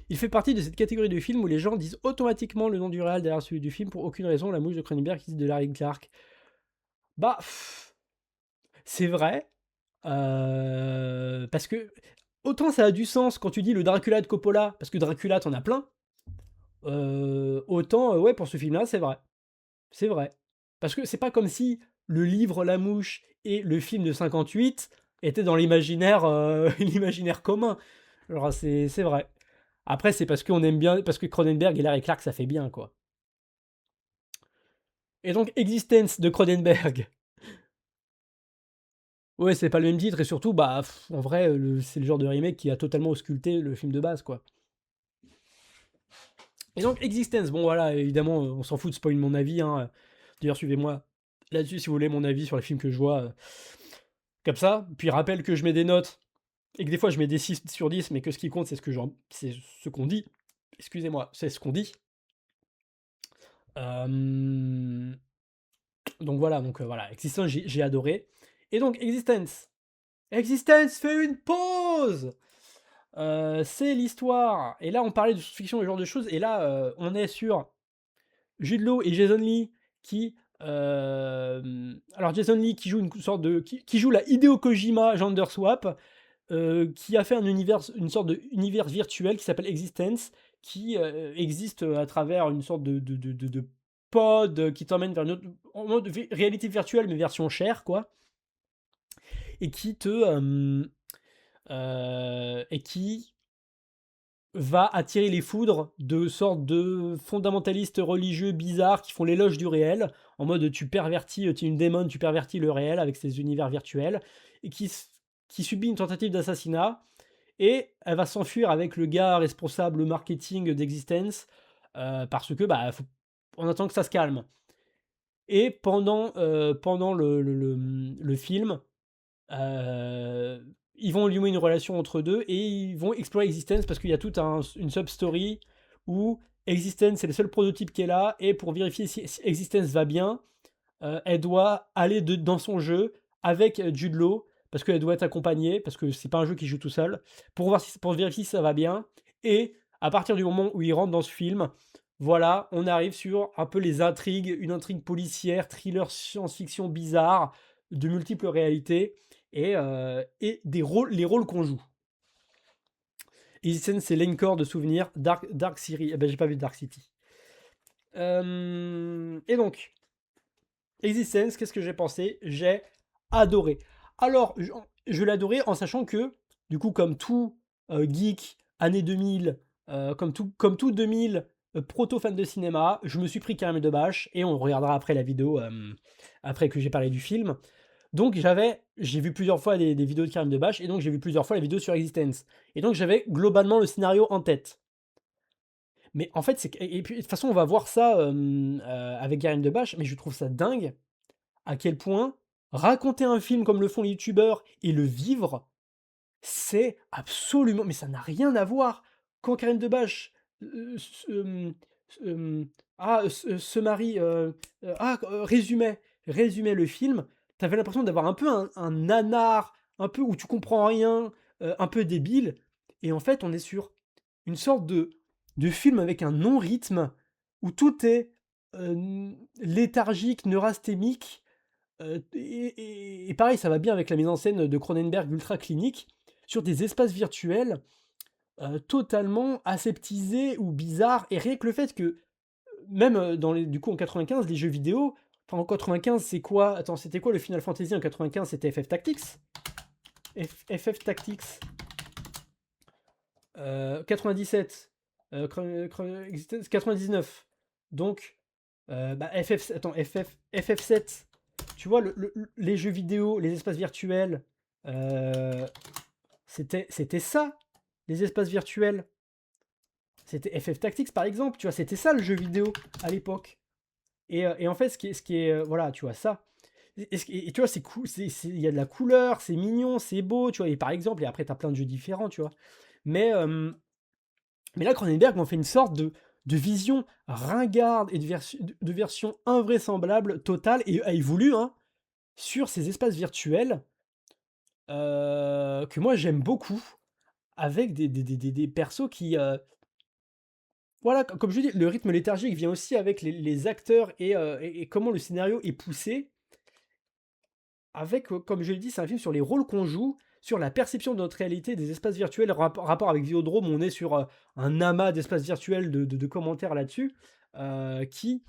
Il fait partie de cette catégorie de films où les gens disent automatiquement le nom du réal derrière celui du film pour aucune raison. La mouche de Cronenberg qui dit de Larry Clark. Bah, c'est vrai. Parce que autant ça a du sens quand tu dis le Dracula de Coppola, parce que Dracula, t'en as plein. Autant, ouais, pour ce film-là, c'est vrai. C'est vrai. Parce que c'est pas comme si le livre La Mouche et le film de 58 étaient dans l'imaginaire l'imaginaire commun. Alors c'est vrai. Après, c'est parce qu'on aime bien, parce que Cronenberg et Larry Clark, ça fait bien, quoi. Et donc, Existence de Cronenberg. Ouais, c'est pas le même titre, et surtout, bah, en vrai, c'est le genre de remake qui a totalement ausculté le film de base, quoi. Et donc, Existence, bon, voilà, évidemment, on s'en fout de spoiler mon avis, hein. D'ailleurs, suivez-moi là-dessus si vous voulez mon avis sur les films que je vois, comme ça. Puis, rappelle que je mets des notes, et que des fois, je mets des 6 sur 10, mais que ce qui compte, c'est ce qu'on dit. Excusez-moi, c'est ce qu'on dit. Euh, Donc voilà, Existence, j'ai adoré. Et donc, Existence fait une pause. C'est l'histoire. Et là, on parlait de fiction et ce genre de choses. Et là, on est sur Jude Law et Jason Lee qui. Alors, Jason Lee qui joue une sorte de. Qui joue la Hideo Kojima Gender Swap, qui a fait une sorte d'univers virtuel qui s'appelle Existence, qui existe à travers une sorte de pod qui t'emmène vers une autre, en mode réalité virtuelle, mais version chère, quoi, et et qui va attirer les foudres de sortes de fondamentalistes religieux bizarres qui font l'éloge du réel, en mode tu pervertis, tu es une démon, tu pervertis le réel avec ces univers virtuels, et qui subit une tentative d'assassinat, et elle va s'enfuir avec le gars responsable marketing d'Existence, parce que on attend que ça se calme. Et pendant le film, euh, ils vont lier une relation entre deux et ils vont explorer Existence parce qu'il y a toute une sub-story où Existence c'est le seul prototype qui est là, et pour vérifier si Existence va bien, elle doit aller dans son jeu avec Jude Law parce qu'elle doit être accompagnée, parce que c'est pas un jeu qui joue tout seul, pour vérifier si ça va bien. Et à partir du moment où il rentre dans ce film, voilà, on arrive sur un peu les intrigues, une intrigue policière, thriller, science-fiction bizarre, de multiples réalités, et les rôles qu'on joue. Existence, c'est l'encore de souvenirs. Dark City. Eh ben, j'ai pas vu Dark City. Et donc, Existence, qu'est-ce que j'ai pensé? J'ai adoré. Alors, je l'ai adoré en sachant que, du coup, comme tout geek, année 2000, comme tout 2000, proto-fan de cinéma, je me suis pris Karim Debache, et on regardera après la vidéo, après que j'ai parlé du film. Donc j'ai vu plusieurs fois des vidéos de Karim Debache, et donc j'ai vu plusieurs fois la vidéo sur Existence. Et donc j'avais globalement le scénario en tête. Mais en fait, et puis de toute façon, on va voir ça avec Karim Debache, mais je trouve ça dingue à quel point raconter un film comme le font les youtubeurs et le vivre, c'est absolument. Mais ça n'a rien à voir. Quand Karim Debache se marie, résumait le film, t'avais l'impression d'avoir un peu un nanar, un peu où tu comprends rien, un peu débile. Et en fait, on est sur une sorte de film avec un non-rythme où tout est léthargique, neurasthémique, et pareil, ça va bien avec la mise en scène de Cronenberg ultra clinique, sur des espaces virtuels totalement aseptisés ou bizarres. Et rien que le fait que, même du coup en 95, les jeux vidéo, enfin en 95, c'est quoi? Attends, c'était quoi le Final Fantasy en 95? C'était FF Tactics? FF Tactics. 97. Existence 99. Donc, FF7. Tu vois, les jeux vidéo, les espaces virtuels, euh, c'était ça, les espaces virtuels. C'était FF Tactics, par exemple, tu vois, c'était ça le jeu vidéo à l'époque. Et en fait, ce qui est, voilà, tu vois ça et tu vois, c'est cool, il y a de la couleur, c'est mignon, c'est beau, tu vois? Et par exemple et après tu as plein de jeux différents, tu vois? Mais mais là, Cronenberg m'en fait une sorte de vision ringarde et de version invraisemblable totale et voulue, hein, sur ces espaces virtuels, que moi j'aime beaucoup, avec des persos qui, voilà, comme je dis, le rythme léthargique vient aussi avec les acteurs et comment le scénario est poussé avec, comme je l'ai dit, c'est un film sur les rôles qu'on joue, sur la perception de notre réalité, des espaces virtuels, rapport avec Videodrome, on est sur, un amas d'espaces virtuels de commentaires là-dessus, qui,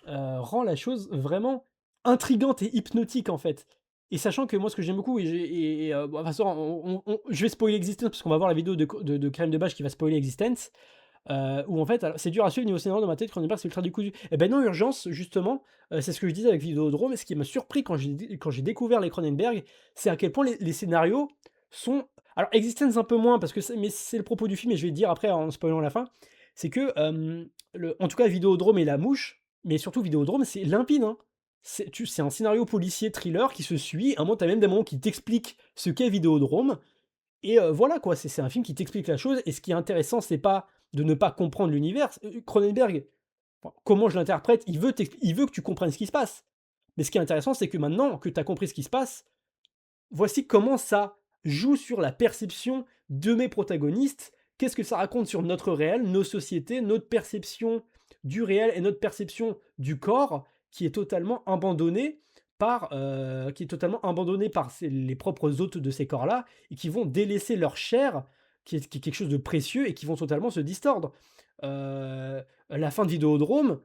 rend la chose vraiment intrigante et hypnotique, en fait. Et sachant que moi, ce que j'aime beaucoup bon, de toute façon, je vais spoiler Existence parce qu'on va voir la vidéo de Crème de Bâche qui va spoiler Existence. Où en fait, alors c'est dur à suivre niveau scénario dans ma tête, Cronenberg c'est ultra décousu. Et ben non, Urgence, justement, c'est ce que je disais avec Vidéodrome, et ce qui m'a surpris quand j'ai découvert les Cronenberg, c'est à quel point les scénarios sont. Alors, Existence un peu moins, parce que mais c'est le propos du film, et je vais le dire après en spoilant la fin, c'est que, en tout cas, Vidéodrome et La Mouche, mais surtout Vidéodrome, c'est limpide, hein. C'est un scénario policier thriller qui se suit. À un moment, t'as même des moments qui t'expliquent ce qu'est Vidéodrome. Et voilà quoi, c'est un film qui t'explique la chose et ce qui est intéressant, c'est pas de ne pas comprendre l'univers. Cronenberg, enfin, comment je l'interprète, il veut que tu comprennes ce qui se passe. Mais ce qui est intéressant, c'est que maintenant que tu as compris ce qui se passe, voici comment ça joue sur la perception de mes protagonistes. Qu'est-ce que ça raconte sur notre réel, nos sociétés, notre perception du réel et notre perception du corps qui est totalement abandonnée par les propres hôtes de ces corps-là et qui vont délaisser leur chair, qui est quelque chose de précieux et qui vont totalement se distordre. La fin de Vidéodrome,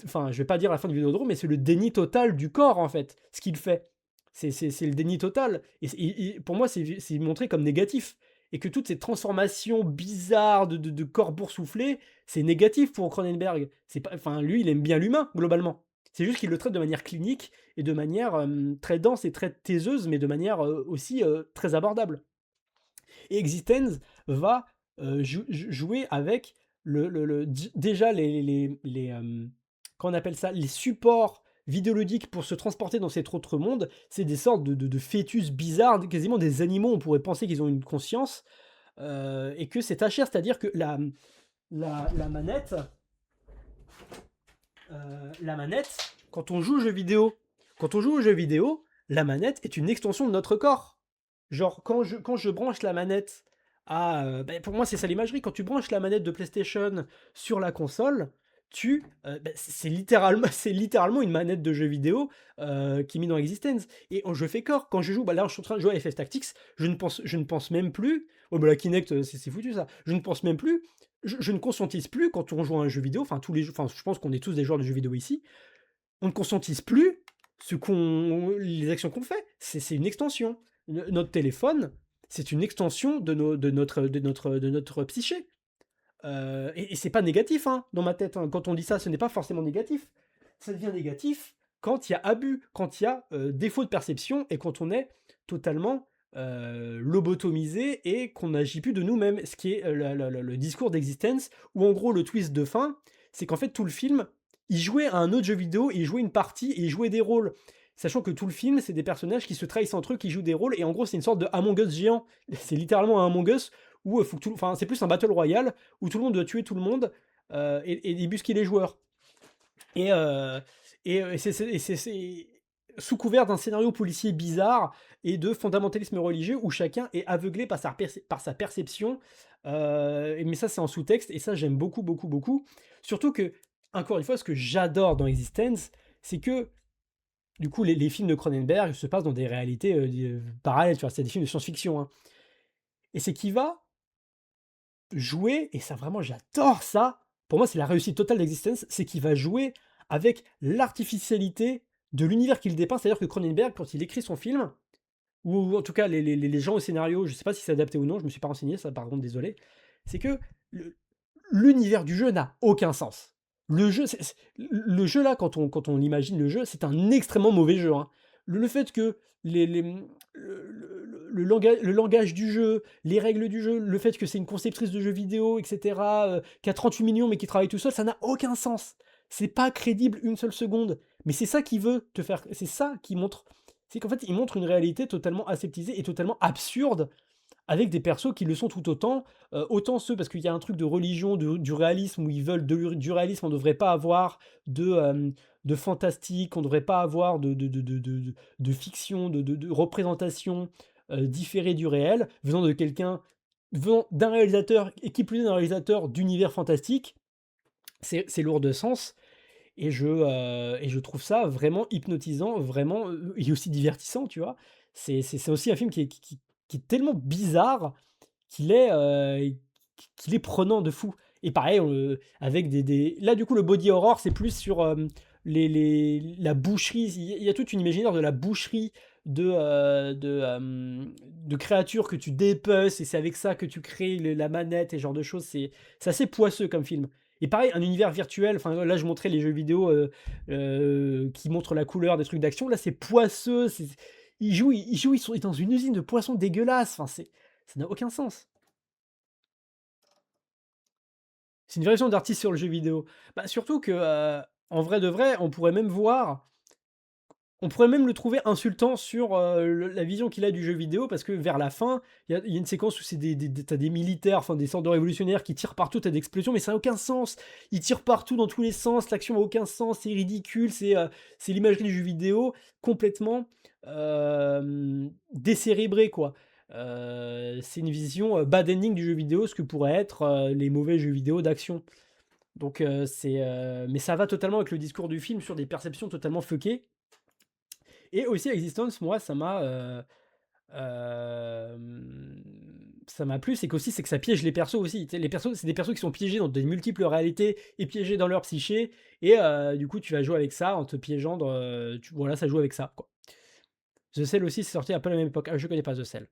enfin, je vais pas dire la fin de Vidéodrome, mais c'est le déni total du corps en fait, ce qu'il fait. C'est le déni total. Et pour moi, c'est montré comme négatif. Et que toutes ces transformations bizarres de corps boursouflés, c'est négatif pour Cronenberg. C'est pas, enfin, lui, il aime bien l'humain, globalement. C'est juste qu'il le traite de manière clinique et de manière très dense et très taiseuse, mais de manière aussi très abordable. Et Existence va jouer avec déjà qu'on appelle ça, les supports vidéoludiques pour se transporter dans cet autre monde. C'est des sortes de fœtus bizarres, quasiment des animaux, on pourrait penser qu'ils ont une conscience, et que c'est ta chair, c'est-à-dire que la manette, la manette, quand on joue aux jeux vidéo, la manette est une extension de notre corps. Genre, quand je branche la manette pour moi, c'est ça l'imagerie. Quand tu branches la manette de PlayStation sur la console, c'est littéralement une manette de jeu vidéo qui est mise dans Existence. Et en jeu fait corps, quand je joue, là, je suis en train de jouer à FF Tactics, je ne pense même plus. Oh, bah la Kinect, c'est foutu ça. Je ne pense même plus. Je ne conscientise plus quand on joue à un jeu vidéo. Enfin, je pense qu'on est tous des joueurs de jeux vidéo ici. On ne conscientise plus les actions qu'on fait. C'est une extension. Notre téléphone, c'est une extension de notre psyché. Et c'est pas négatif, hein, dans ma tête, hein. Quand on dit ça, ce n'est pas forcément négatif. Ça devient négatif quand il y a abus, quand il y a défaut de perception et quand on est totalement lobotomisé et qu'on n'agit plus de nous-mêmes. Ce qui est le discours d'Existence, où en gros le twist de fin, c'est qu'en fait tout le film, il jouait à un autre jeu vidéo, il jouait une partie et il jouait des rôles. Sachant que tout le film, c'est des personnages qui se trahissent entre eux, qui jouent des rôles, et en gros, c'est une sorte de Among Us géant. C'est littéralement un Among Us où faut que enfin, c'est plus un battle royale où tout le monde doit tuer tout le monde et débusquer les joueurs. Et, c'est sous couvert d'un scénario policier bizarre et de fondamentalisme religieux où chacun est aveuglé par sa perception. Mais ça, c'est en sous-texte et ça, j'aime beaucoup, beaucoup, beaucoup. Surtout que, encore une fois, ce que j'adore dans Existence, c'est que du coup, les films de Cronenberg se passent dans des réalités parallèles, tu vois, c'est des films de science-fiction, hein. Et c'est qu'il va jouer, et ça vraiment j'adore ça, pour moi c'est la réussite totale d'Existence, c'est qu'il va jouer avec l'artificialité de l'univers qu'il dépeint, c'est-à-dire que Cronenberg, quand il écrit son film, ou en tout cas les gens au scénario, je sais pas si c'est adapté ou non, je me suis pas renseigné, ça par contre désolé, c'est que l'univers du jeu n'a aucun sens. Le jeu là, quand on imagine le jeu, c'est un extrêmement mauvais jeu, hein. Le fait que le langage du jeu, les règles du jeu, le fait que c'est une conceptrice de jeux vidéo, etc., qui a 38 millions mais qui travaille tout seul, ça n'a aucun sens. c'est pas crédible une seule seconde. Mais c'est ça qu'il veut te faire, c'est ça qui montre, c'est qu'en fait, il montre une réalité totalement aseptisée et totalement absurde avec des persos qui le sont tout autant, autant ceux parce qu'il y a un truc de religion, du réalisme où ils veulent du réalisme, on ne devrait pas avoir de fantastique, on ne devrait pas avoir de fiction, de représentation, différée du réel, venant d'un réalisateur et qui plus est d'un réalisateur d'univers fantastique, c'est lourd de sens et je trouve ça vraiment hypnotisant, vraiment, et aussi divertissant, tu vois? C'est aussi un film qui est tellement bizarre qu'il est, qu'il est prenant de fou et pareil, avec des là, du coup, le body horror, c'est plus sur, la boucherie. Il y a toute une imaginaire de la boucherie de créatures que tu dépeces et c'est avec ça que tu crées la manette et ce genre de choses. C'est assez poisseux comme film. Et pareil, un univers virtuel, enfin là je montrais les jeux vidéo qui montrent la couleur des trucs d'action. Là c'est poisseux, ils sont dans une usine de poissons dégueulasse. Enfin, ça n'a aucun sens. C'est une version d'artiste sur le jeu vidéo. Bah, surtout que, en vrai de vrai, on pourrait même le trouver insultant sur, la vision qu'il a du jeu vidéo parce que vers la fin, il y a une séquence où c'est tu des militaires, enfin des sortes de révolutionnaires qui tirent partout, tu des explosions, mais ça n'a aucun sens. Ils tirent partout dans tous les sens, l'action n'a aucun sens, c'est ridicule, c'est l'imagerie du jeu vidéo complètement, décérébrée, quoi. C'est une vision, bad ending du jeu vidéo, ce que pourraient être, les mauvais jeux vidéo d'action. Donc, mais ça va totalement avec le discours du film sur des perceptions totalement fuckées et aussi Existence, moi, ça m'a plu, c'est qu'aussi, c'est que ça piège les persos aussi. Tu sais, les persos, c'est des persos qui sont piégés dans de multiples réalités et piégés dans leur psyché. Et du coup, tu vas jouer avec ça en te piégeant voilà, ça joue avec ça, quoi. The Cell aussi, c'est sorti un peu à la même époque. Ah, je connais pas The Cell.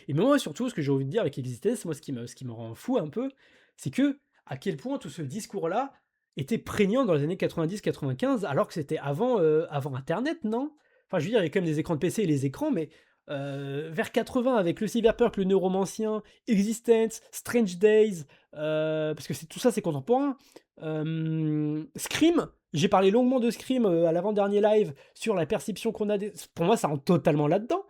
Et moi, surtout, ce que j'ai envie de dire avec Existence, moi, ce qui me rend fou un peu, c'est que à quel point tout ce discours-là était prégnant dans les années 90-95, alors que c'était avant Internet, non? Enfin, je veux dire, il y a quand même des écrans de PC et les écrans, mais vers 80, avec le Cyberpunk, le Neuromancien, Existence, Strange Days, parce que tout ça, c'est contemporain. Scream, j'ai parlé longuement de Scream à l'avant-dernier live sur la perception qu'on a Pour moi, ça rentre totalement là-dedans.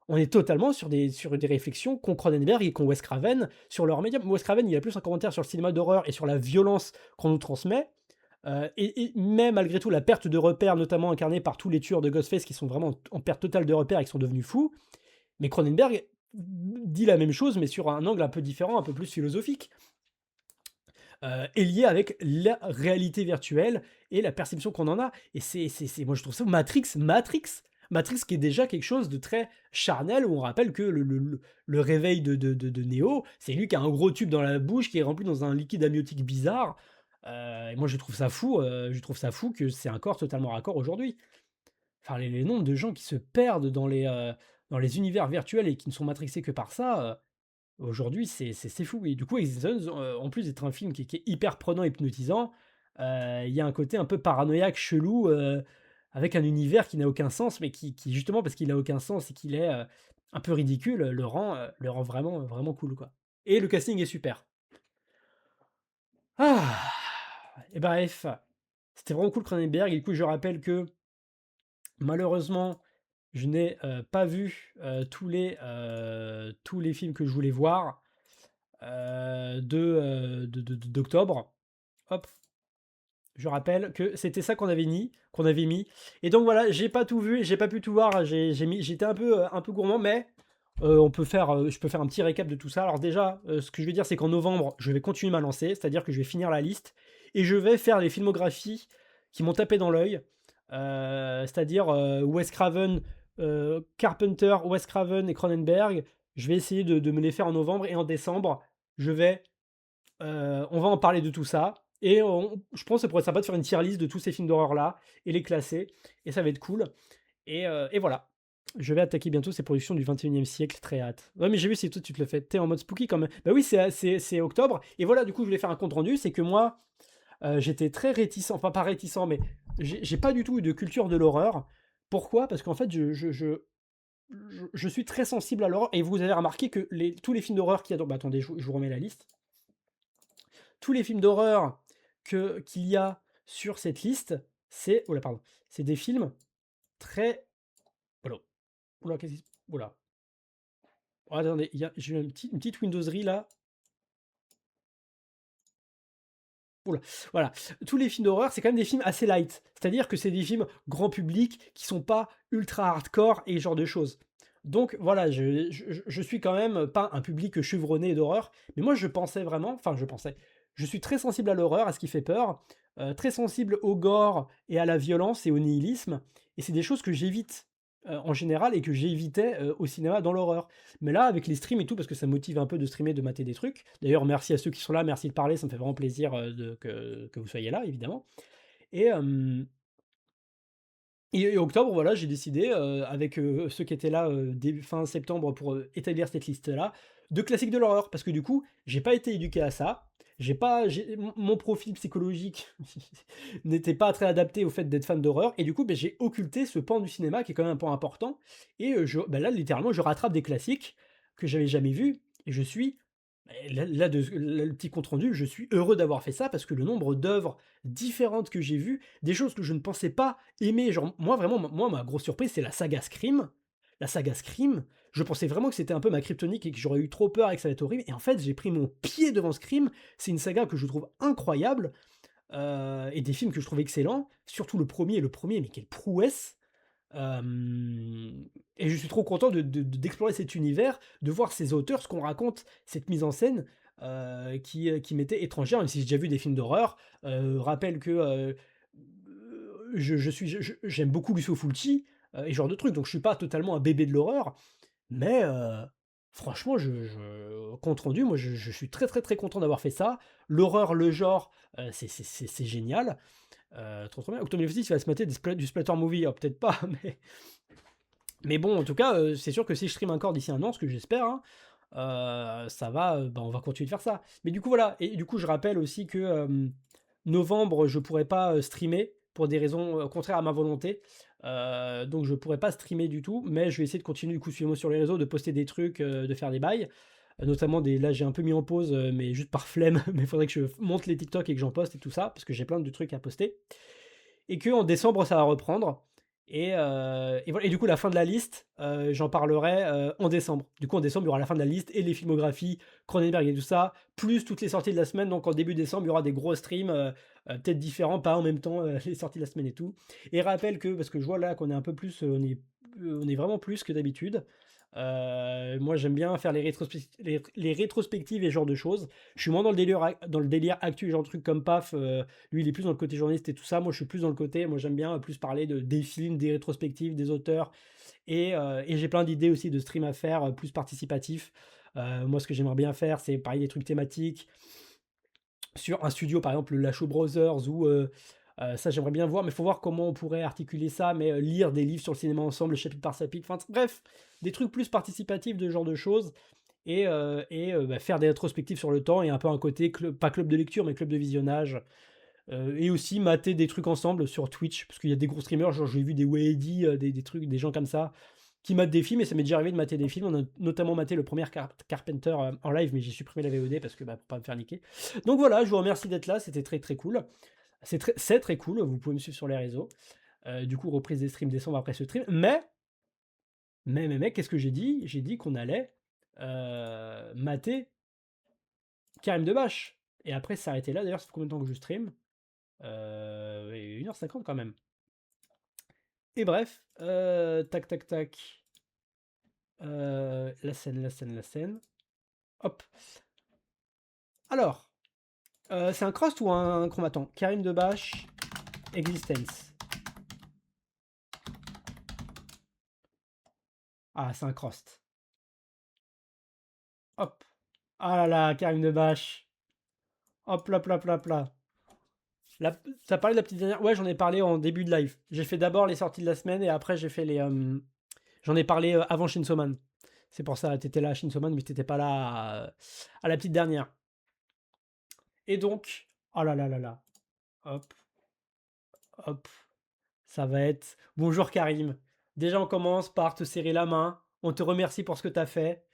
On est totalement sur des réflexions qu'ont Cronenberg et qu'ont Wes Craven sur leur médium. Wes Craven, il a plus un commentaire sur le cinéma d'horreur et sur la violence qu'on nous transmet. Et même malgré tout, la perte de repères, notamment incarnée par tous les tueurs de Ghostface qui sont vraiment en perte totale de repères et qui sont devenus fous. Mais Cronenberg dit la même chose, mais sur un angle un peu différent, un peu plus philosophique. Et lié avec la réalité virtuelle et la perception qu'on en a. Et moi, je trouve ça Matrix qui est déjà quelque chose de très charnel, où on rappelle que le réveil de Neo, c'est lui qui a un gros tube dans la bouche, qui est rempli dans un liquide amniotique bizarre. Et moi, je trouve ça fou, que c'est un corps totalement raccord aujourd'hui. Enfin, les nombres de gens qui se perdent dans les univers virtuels et qui ne sont matrixés que par ça, aujourd'hui, c'est fou. Et du coup, Existence, en plus d'être un film qui est hyper prenant, hypnotisant, il y a un côté un peu paranoïaque, chelou, avec un univers qui n'a aucun sens, mais qui justement, parce qu'il n'a aucun sens et qu'il est un peu ridicule, le rend vraiment, vraiment cool, quoi. Et le casting est super. Ah! Et bref, c'était vraiment cool Cronenberg. Et du coup, je rappelle que malheureusement, je n'ai pas vu tous les films que je voulais voir d'octobre. Hop, je rappelle que c'était ça qu'on avait mis. Et donc voilà, j'ai pas tout vu, j'ai pas pu tout voir. J'étais un peu gourmand, mais je peux faire un petit récap de tout ça. Alors déjà, ce que je vais dire, c'est qu'en novembre, je vais continuer ma lancée, c'est-à-dire que je vais finir la liste et je vais faire les filmographies qui m'ont tapé dans l'œil, c'est-à-dire Wes Craven, Carpenter, Wes Craven et Cronenberg. Je vais essayer de me les faire en novembre et en décembre. On va en parler de tout ça. Et je pense que ça pourrait être sympa de faire une tier list de tous ces films d'horreur là et les classer. Et ça va être cool. Et voilà. Je vais attaquer bientôt ces productions du 21e siècle, très hâte. Ouais, mais j'ai vu si toi tu te le fais. T'es en mode spooky quand même. Bah oui, c'est octobre. Et voilà, du coup, je voulais faire un compte rendu. C'est que moi, j'étais très réticent. Enfin, pas réticent, mais j'ai pas du tout eu de culture de l'horreur. Pourquoi? Parce qu'en fait, je suis très sensible à l'horreur. Et vous avez remarqué que tous les films d'horreur qu'il y a dans. Bah attendez, je vous remets la liste. Tous les films d'horreur qu'il y a sur cette liste, c'est oh là, pardon, c'est des films très oh là, oh là, qu'est-ce qui se oh là, oh attendez, il y a j'ai eu une petite windowserie là. Ouh là, voilà. Tous les films d'horreur, c'est quand même des films assez light. C'est-à-dire que c'est des films grand public qui sont pas ultra hardcore et ce genre de choses. Donc voilà, je suis quand même pas un public chevronné d'horreur, mais moi je pensais vraiment, enfin je pensais, je suis très sensible à l'horreur, à ce qui fait peur, très sensible au gore et à la violence et au nihilisme, et c'est des choses que j'évite en général et que j'évitais au cinéma dans l'horreur. Mais là, avec les streams et tout, parce que ça me motive un peu de streamer, de mater des trucs. D'ailleurs, merci à ceux qui sont là, merci de parler, ça me fait vraiment plaisir que vous soyez là, évidemment. Et, et octobre, voilà, j'ai décidé, avec ceux qui étaient là fin septembre pour établir cette liste-là, de classiques de l'horreur. Parce que du coup, j'ai pas été éduqué à ça. Mon profil psychologique n'était pas très adapté au fait d'être fan d'horreur. Et du coup, ben, j'ai occulté ce pan du cinéma qui est quand même un pan important. Et ben là, littéralement, je rattrape des classiques que j'avais jamais vus. Et je suis, là, le petit compte rendu, je suis heureux d'avoir fait ça parce que le nombre d'œuvres différentes que j'ai vues, des choses que je ne pensais pas aimer, genre moi vraiment, moi ma grosse surprise c'est la saga Scream. La saga Scream, je pensais vraiment que c'était un peu ma kryptonique et que j'aurais eu trop peur et que ça allait être horrible. Et en fait, j'ai pris mon pied devant Scream. C'est une saga que je trouve incroyable et des films que je trouve excellents. Surtout le premier, mais quelle prouesse! Et je suis trop content d'explorer cet univers, de voir ces auteurs, ce qu'on raconte, cette mise en scène qui m'était étrangère, même si j'ai déjà vu des films d'horreur. Rappelle que j'aime beaucoup Lucio Fulci et ce genre de trucs, donc je suis pas totalement un bébé de l'horreur, mais franchement, compte rendu, moi je suis très très très content d'avoir fait ça. L'horreur, le genre, c'est génial. Trop, trop bien. Octobre 2006, il va se mater du splatter movie, alors peut-être pas, mais bon, en tout cas, c'est sûr que si je stream encore d'ici un an, ce que j'espère, hein, ça va, bah, on va continuer de faire ça. Mais du coup, voilà, et du coup, je rappelle aussi que novembre, je pourrais pas streamer pour des raisons contraires à ma volonté. Donc, je pourrais pas streamer du tout, mais je vais essayer de continuer, du coup, suivez-moi sur les réseaux, de poster des trucs, de faire des bails. Notamment là, j'ai un peu mis en pause, mais juste par flemme. Mais il faudrait que je monte les TikTok et que j'en poste et tout ça, parce que j'ai plein de trucs à poster. Et que en décembre, ça va reprendre. Et voilà. Et du coup, la fin de la liste, j'en parlerai en décembre. Du coup, en décembre, il y aura la fin de la liste et les filmographies, Cronenberg et tout ça, plus toutes les sorties de la semaine. Donc, en début décembre, il y aura des gros streams, peut-être différents, pas en même temps les sorties de la semaine et tout. Et rappelle que, parce que je vois là qu'on est un peu plus, on est vraiment plus que d'habitude. Moi, j'aime bien faire les rétrospectives et ce genre de choses. Je suis moins dans le délire actu, genre de trucs comme Paf. Lui, il est plus dans le côté journaliste et tout ça. Moi, je suis plus dans le côté. Moi, j'aime bien plus parler des films, des rétrospectives, des auteurs. Et j'ai plein d'idées aussi de stream à faire, plus participatifs. Moi, ce que j'aimerais bien faire, c'est pareil des trucs thématiques sur un studio, par exemple, le Lachaud Brothers, ou ça, j'aimerais bien voir, mais il faut voir comment on pourrait articuler ça, mais lire des livres sur le cinéma ensemble, chapitre par chapitre. Enfin, bref, des trucs plus participatifs de ce genre de choses. Bah, faire des rétrospectives sur le temps et un peu un côté, pas club de lecture, mais club de visionnage. Et aussi mater des trucs ensemble sur Twitch, parce qu'il y a des gros streamers, genre j'ai vu des Wady, des trucs, des gens comme ça, qui matent des films, et ça m'est déjà arrivé de mater des films. On a notamment maté le premier Carpenter en live, mais j'ai supprimé la VOD parce que bah, pour pas me faire niquer. Donc voilà, je vous remercie d'être là, c'était très très cool. C'est très cool, vous pouvez me suivre sur les réseaux. Du coup, reprise des streams décembre après ce stream. Mais, qu'est-ce que j'ai dit? J'ai dit qu'on allait mater Karim Debache. Et après, s'arrêter là. D'ailleurs, ça fait combien de temps que je stream? 1h50 quand même. Et bref, tac tac tac. La scène. Hop. Alors, c'est un crust ou un chromaton? Karim Debache, Existence. Ah, c'est un crust. Hop. Ah là là, Karim Debache. Hop, là, là, là, là. T'as parlé de la petite dernière? Ouais, j'en ai parlé en début de live. J'ai fait d'abord les sorties de la semaine et après j'ai fait les. J'en ai parlé avant Shinso Man. C'est pour ça, t'étais là à Shinso Man, mais t'étais pas là à la petite dernière. Et donc, oh là là là là. Hop, hop. Ça va être. Bonjour Karim. Déjà, on commence par te serrer la main. On te remercie pour ce que t'as fait.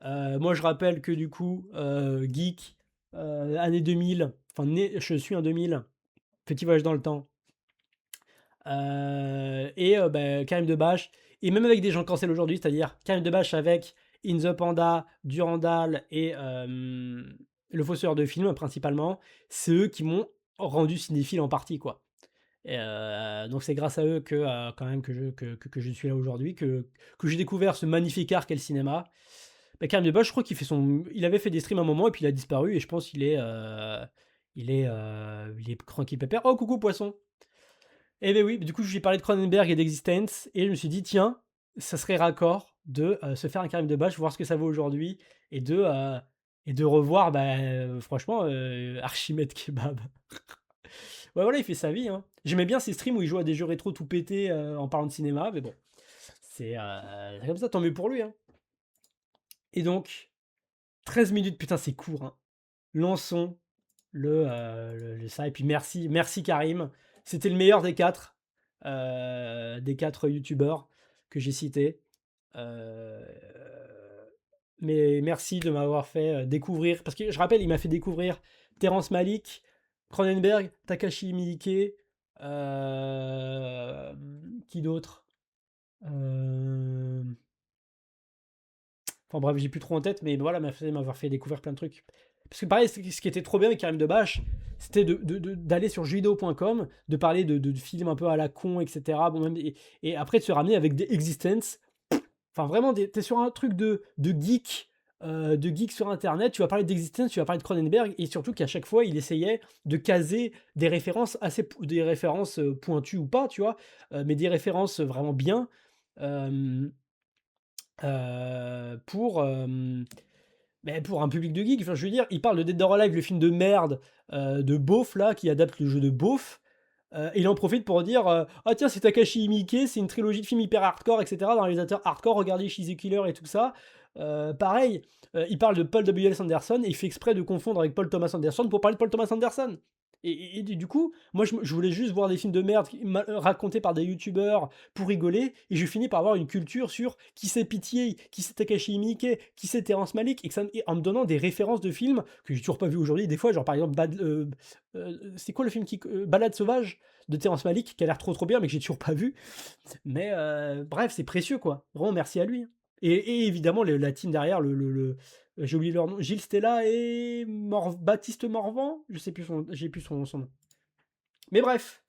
Moi, je rappelle que du coup, Geek, année 2000, enfin né, je suis en 2000, petit voyage dans le temps. Bah, Karim Debache, et même avec des gens cancel aujourd'hui, c'est-à-dire Karim Debache avec In the Panda, Durandal et Le Fossoyeur de film principalement, c'est eux qui m'ont rendu cinéphile en partie, quoi. Donc c'est grâce à eux que, quand même que je suis là aujourd'hui, que j'ai découvert ce magnifique art qu'est le cinéma. Bah, Karim Debache, je crois il avait fait des streams à un moment et puis il a disparu et je pense qu'il est cranky pépère. Oh coucou poisson! Eh beh oui, du coup, je lui ai parlé de Cronenberg et d'Existence et je me suis dit: «Tiens, ça serait raccord de, se faire un Karim Debache, voir ce que ça vaut aujourd'hui et de revoir, bah, franchement, Archimède Kebab». Ouais, voilà, il fait sa vie, hein. J'aimais bien ces streams où il joue à des jeux rétro tout pétés, en parlant de cinéma, mais bon, c'est comme ça, tant mieux pour lui, hein. Et donc 13 minutes, putain, c'est court, hein. Lançons le ça et puis merci Karim. C'était le meilleur des 4 youtubeurs que j'ai cités. Heu, mais merci de m'avoir fait, découvrir parce que je rappelle, il m'a fait découvrir Terrence Malick, Cronenberg, Takashi Miike, qui d'autre? Hem Enfin bref, j'ai plus trop en tête, mais voilà, m'avoir fait découvrir plein de trucs. Parce que pareil, ce qui était trop bien avec Karim Debache, c'était d'aller sur jeuxvideo.com, de parler de films un peu à la con, etc. Bon, même, et après de se ramener avec des Existence. Enfin vraiment, t'es sur un truc de geek sur internet, tu vas parler d'Existence, tu vas parler de Cronenberg, et surtout qu'à chaque fois, il essayait de caser des références des références pointues ou pas, tu vois, mais des références vraiment bien. euh, pour, pour un public de geek. Enfin, je veux dire, il parle de Dead or Alive, le film de merde, de beauf là, qui adapte le jeu de beauf, et il en profite pour dire, «Ah tiens, c'est Takashi Miike, c'est une trilogie de films hyper hardcore et cetera, d'un réalisateur hardcore, regardez She's the Killer» et tout ça. Pareil, il parle de Paul W.S. Anderson et il fait exprès de confondre avec Paul Thomas Anderson pour parler de Paul Thomas Anderson. Et du coup, moi je voulais juste voir des films de merde racontés par des youtubeurs pour rigoler, et je finis par avoir une culture sur qui c'est Pitié, qui c'est Takashi Miike, qui c'est Terrence Malick, et en me donnant des références de films que j'ai toujours pas vu aujourd'hui, des fois, genre par exemple c'est quoi le film Balade sauvage de Terrence Malick, qui a l'air trop bien mais que j'ai toujours pas vu, mais bref, c'est précieux, quoi. Vraiment merci à lui, hein. Et évidemment la team derrière, j'ai oublié leur nom, Gilles Stella et Baptiste Morvan, je sais plus j'ai plus son nom. Mais bref,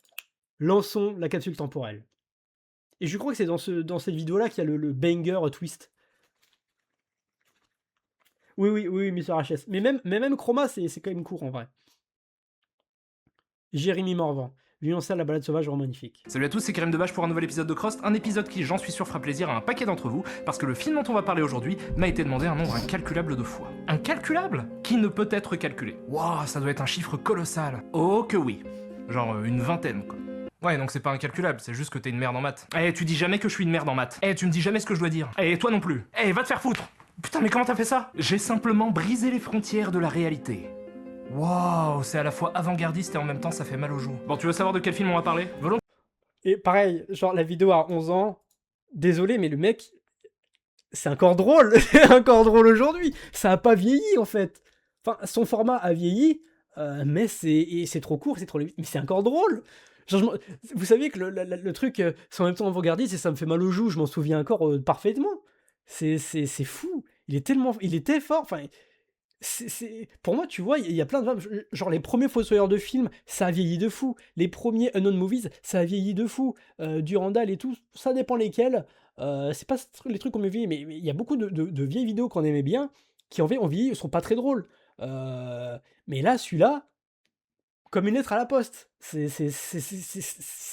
lançons la capsule temporelle. Et je crois que c'est dans cette vidéo-là qu'il y a le banger twist. Oui, Mr. HS. Mais même Chroma, c'est quand même court en vrai. Jérémy Morvan. Violoncelle, la balade sauvage, vraiment magnifique. Salut à tous, c'est Karim Debache pour un nouvel épisode de Crost, un épisode qui, j'en suis sûr, fera plaisir à un paquet d'entre vous, parce que le film dont on va parler aujourd'hui m'a été demandé un nombre incalculable de fois. Incalculable? Qui ne peut être calculé. Waouh, ça doit être un chiffre colossal. Oh que oui. Genre une vingtaine, quoi. Ouais, donc c'est pas incalculable, c'est juste que t'es une merde en maths. Eh, tu dis jamais que je suis une merde en maths. Eh, tu me dis jamais ce que je dois dire. Eh, toi non plus. Eh, va te faire foutre. Putain, mais comment t'as fait ça? J'ai simplement brisé les frontières de la réalité. Waouh, c'est à la fois avant-gardiste et en même temps ça fait mal aux joues. Bon, tu veux savoir de quel film on va parler? Et pareil, genre la vidéo a 11 ans, désolé, mais le mec, c'est encore drôle, c'est encore drôle aujourd'hui. Ça a pas vieilli en fait. Enfin, son format a vieilli, mais c'est trop court, c'est trop mais c'est encore drôle. Genre, vous savez que le truc, c'est en même temps avant-gardiste et ça me fait mal aux joues, je m'en souviens encore parfaitement. C'est fou. Il était fort. Enfin, pour moi, tu vois, il y a plein de genre les premiers Fossoyeurs de films, ça a vieilli de fou. Les premiers Unknown Movies, ça a vieilli de fou. Durandal et tout, ça dépend lesquels. C'est pas les trucs qu'on me vieillit, mais il y a beaucoup de vieilles vidéos qu'on aimait bien, qui ont vieilli, sont pas très drôles. Mais là, celui-là, comme une lettre à la poste. C'est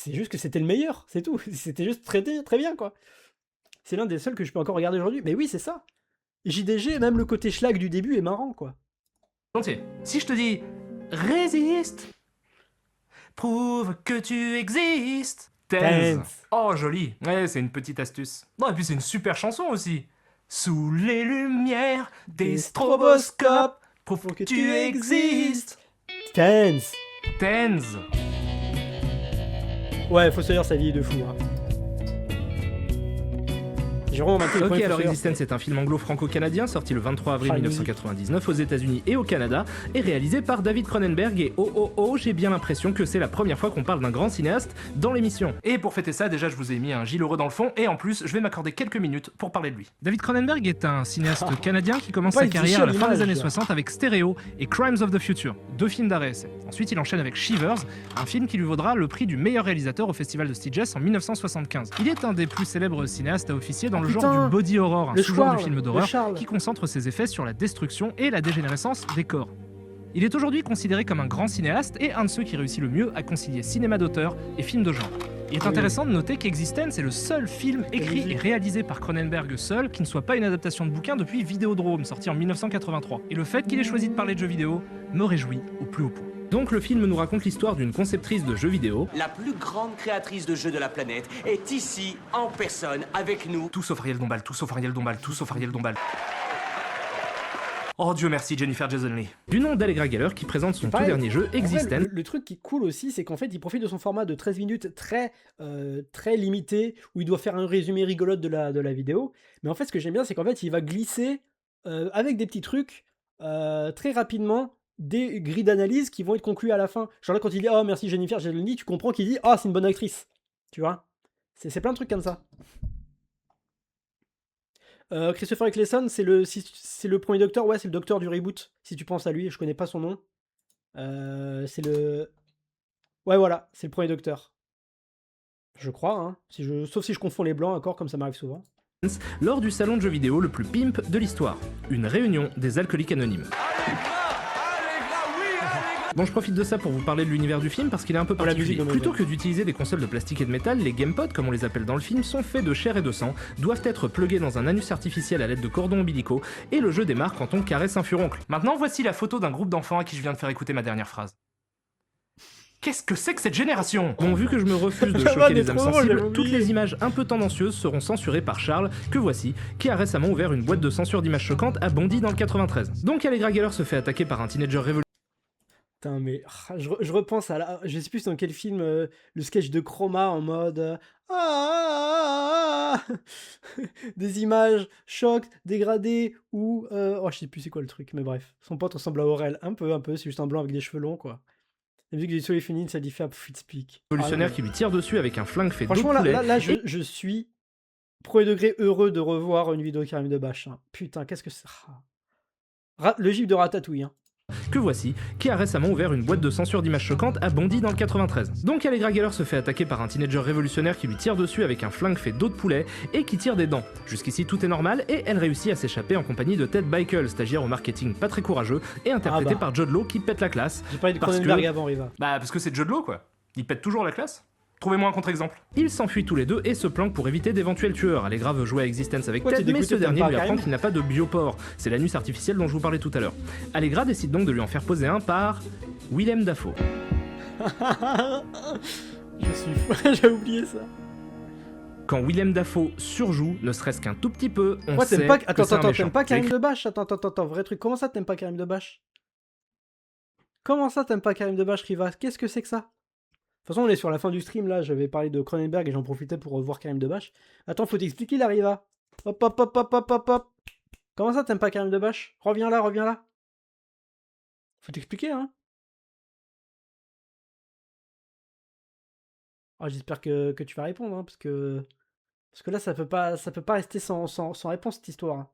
juste que c'était le meilleur, c'est tout. C'était juste très bien, quoi. C'est l'un des seuls que je peux encore regarder aujourd'hui. Mais oui, c'est ça. JDG, même le côté schlag du début est marrant, quoi. Volontiers. Si je te dis résiste, prouve que tu existes. Tense. Oh, joli. Ouais, c'est une petite astuce. Non, et puis c'est une super chanson aussi. Sous les lumières des stroboscopes, prouve que tu existes. Tense. Tense. Ouais, Fossoyeur, ça vieillit de fou, hein. J'ai vraiment maté le Ok, premier alors Fossoyeur. Existence est un film anglo-franco-canadien sorti le 23 avril Ah, la 1999 aux États-Unis et au Canada et réalisé par David Cronenberg. Et j'ai bien l'impression que c'est la première fois qu'on parle d'un grand cinéaste dans l'émission. Et pour fêter ça, déjà je vous ai mis un gilet heureux dans le fond et en plus je vais m'accorder quelques minutes pour parler de lui. David Cronenberg est un cinéaste canadien qui commence Pas sa une carrière à la fin des image. années 60 avec Stereo et Crimes of the Future, 2 films d'arrêt essai. Ensuite il enchaîne avec Shivers, un film qui lui vaudra le prix du meilleur réalisateur au Festival de Sitges en 1975. Il est un des plus célèbres cinéastes à officier dans le genre putain, du body horror, un le sous-genre Charles, du film le d'horreur Charles. qui concentre ses effets sur la destruction et la dégénérescence des corps. Il est aujourd'hui considéré comme un grand cinéaste et un de ceux qui réussit le mieux à concilier cinéma d'auteur et film de genre. Il est intéressant de noter qu'Existence est le seul film écrit et réalisé par Cronenberg seul qui ne soit pas une adaptation de bouquin depuis Vidéodrome, sorti en 1983. Et le fait qu'il ait choisi de parler de jeux vidéo me réjouit au plus haut point. Donc le film nous raconte l'histoire d'une conceptrice de jeux vidéo. La plus grande créatrice de jeux de la planète est ici, en personne, avec nous. Tout sauf Ariel Dombal, tout sauf Ariel Dombal, tout sauf Ariel Dombal. Oh Dieu merci, Jennifer Jason Leigh. Du nom d'Allegra Geller qui présente son tout Pareil. dernier jeu, En vrai, Existence. le truc qui est cool aussi, c'est qu'en fait, il profite de son format de 13 minutes très limité, où il doit faire un résumé rigolote de la vidéo. Mais en fait, ce que j'aime bien, c'est qu'en fait, il va glisser avec des petits trucs très rapidement des grilles d'analyse qui vont être conclues à la fin. Genre là, quand il dit « Oh, merci Jennifer Jason Leigh », tu comprends qu'il dit « Oh, c'est une bonne actrice ». Tu vois, c'est plein de trucs comme ça. Christopher Eccleston, c'est le premier docteur, ouais, c'est le docteur du reboot, si tu penses à lui, je connais pas son nom. C'est le... Ouais, voilà, c'est le premier docteur. Je crois, hein. Sauf si je confonds les blancs, encore, comme ça m'arrive souvent. Lors du salon de jeux vidéo le plus pimp de l'histoire, une réunion des alcooliques anonymes. Bon, je profite de ça pour vous parler de l'univers du film parce qu'il est un peu Oh, la musique particulier. de Plutôt Mauvais. que d'utiliser des consoles de plastique et de métal, les gamepods, comme on les appelle dans le film, sont faits de chair et de sang, doivent être plugués dans un anus artificiel à l'aide de cordons ombilicaux, et le jeu démarre quand on caresse un furoncle. Maintenant, voici la photo d'un groupe d'enfants à qui je viens de faire écouter ma dernière phrase. Qu'est-ce que c'est que cette génération? Bon, vu que je me refuse de Ça va, choquer mais les âmes trop drôle, sensibles, j'avais toutes oublié. les images un peu tendancieuses seront censurées par Charles, que voici, qui a récemment ouvert une boîte de censure d'images choquantes à Bondy dans le 93. Donc Allegra Geller se fait attaquer par un teenager révolutionnaire. Putain, mais je repense à je sais plus dans quel film, le sketch de Chroma en mode des images chocs, dégradées ou oh je sais plus c'est quoi le truc, mais bref. Son pote ressemble à Aurel, un peu, c'est juste un blanc avec des cheveux longs quoi. La musique du soleil féminine, ça dit fait à Fitzpeak. Qui lui tire dessus avec un flingue fait d'eau de Franchement, poulet. là je suis premier degré heureux de revoir une vidéo de Karim Debache. Hein. Putain, qu'est-ce que c'est. Le gif de Ratatouille. Hein. Que voici, qui a récemment ouvert une boîte de censure d'images choquantes à Bondy dans le 93. Donc Allegra Geller se fait attaquer par un teenager révolutionnaire qui lui tire dessus avec un flingue fait d'eau de poulet et qui tire des dents. Jusqu'ici tout est normal et elle réussit à s'échapper en compagnie de Ted Beikel, stagiaire au marketing pas très courageux et interprété par Jude Law qui pète la classe. J'ai parlé de Parce Cronenberg que- avant, Riva. Bah parce que c'est Jude Law quoi. Il pète toujours la classe. Trouvez-moi un contre-exemple. Ils s'enfuient tous les deux et se planquent pour éviter d'éventuels tueurs. Allegra veut jouer à Existence avec Pourquoi Ted, t'es mais dégoûté, ce t'aimes dernier pas lui apprend Karim qu'il n'a pas de biopore. C'est l'anus artificiel dont je vous parlais tout à l'heure. Allegra décide donc de lui en faire poser un par Willem Dafoe. Je suis fou, j'ai oublié ça. Quand Willem Dafoe surjoue, ne serait-ce qu'un tout petit peu, on Moi, sait t'aimes pas. que Attends, c'est un méchant. t'aimes pas Karim Debache? Attends, vrai truc. Comment ça, t'aimes pas Karim Debache? Comment ça, t'aimes pas Karim Debache, Riva? Qu'est-ce que c'est que ça? De toute façon, on est sur la fin du stream là. J'avais parlé de Cronenberg et j'en profitais pour revoir Karim Debache. Attends, faut t'expliquer là, Riva. Hop. Comment ça, t'aimes pas Karim Debache? Reviens là. Faut t'expliquer, hein. Ah, j'espère que tu vas répondre, hein, parce que là, ça peut pas rester sans réponse cette histoire. Hein.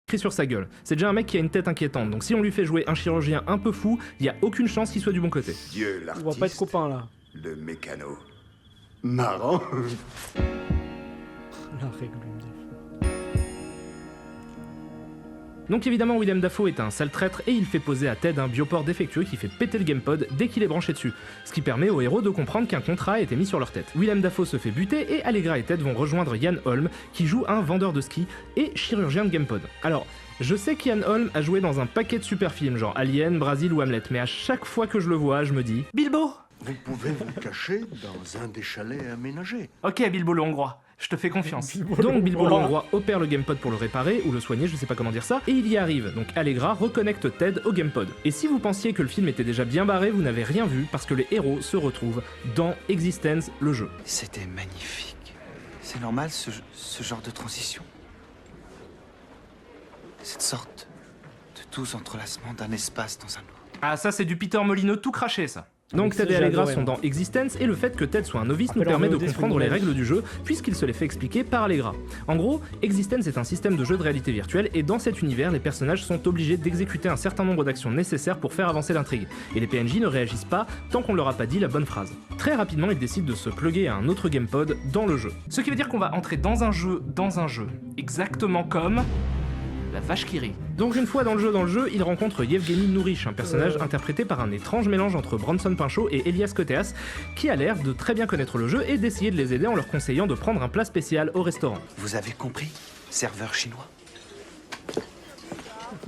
Écrit sur sa gueule. C'est déjà un mec qui a une tête inquiétante, donc si on lui fait jouer un chirurgien un peu fou, il y a aucune chance qu'il soit du bon côté. Dieu, On l'artiste, va pas être copains là. le mécano. Marrant. La règle des fous. Donc évidemment, Willem Dafoe est un sale traître et il fait poser à Ted un bioport défectueux qui fait péter le gamepod dès qu'il est branché dessus, ce qui permet aux héros de comprendre qu'un contrat a été mis sur leur tête. Willem Dafoe se fait buter et Allegra et Ted vont rejoindre Ian Holm qui joue un vendeur de ski et chirurgien de gamepod. Alors, je sais qu'Ian Holm a joué dans un paquet de super films genre Alien, Brasil ou Hamlet, mais à chaque fois que je le vois, je me dis Bilbo. Vous pouvez vous cacher dans un des chalets aménagés. Ok Bilbo le Hongrois, je te fais confiance. Bilbo le Donc Bilbo le Hongrois. Hongrois opère le gamepod pour le réparer ou le soigner, je sais pas comment dire ça, et il y arrive. Donc Allegra reconnecte Ted au gamepod. Et si vous pensiez que le film était déjà bien barré, vous n'avez rien vu parce que les héros se retrouvent dans Existence, le jeu. C'était magnifique. C'est normal, ce genre de transition. Cette sorte de doux entrelacement d'un espace dans un autre. Ah, ça, c'est du Peter Molineux tout craché, ça. Donc Ça, Ted et j'ai Allegra adoré, sont moi. dans Existence, et le fait que Ted soit un novice nous Rappelle permet de en VOD, comprendre c'est les une règles du jeu, puisqu'il se les fait expliquer par Allegra. En gros, Existence est un système de jeu de réalité virtuelle, et dans cet univers, les personnages sont obligés d'exécuter un certain nombre d'actions nécessaires pour faire avancer l'intrigue, et les PNJ ne réagissent pas tant qu'on leur a pas dit la bonne phrase. Très rapidement, ils décident de se plugger à un autre gamepod dans le jeu. Ce qui veut dire qu'on va entrer dans un jeu, exactement comme... la vache qui rit. Donc une fois dans le jeu, il rencontre Yevgeny Nourish, un personnage interprété par un étrange mélange entre Bronson Pinchot et Elias Koteas, qui a l'air de très bien connaître le jeu et d'essayer de les aider en leur conseillant de prendre un plat spécial au restaurant. Vous avez compris? Serveur chinois.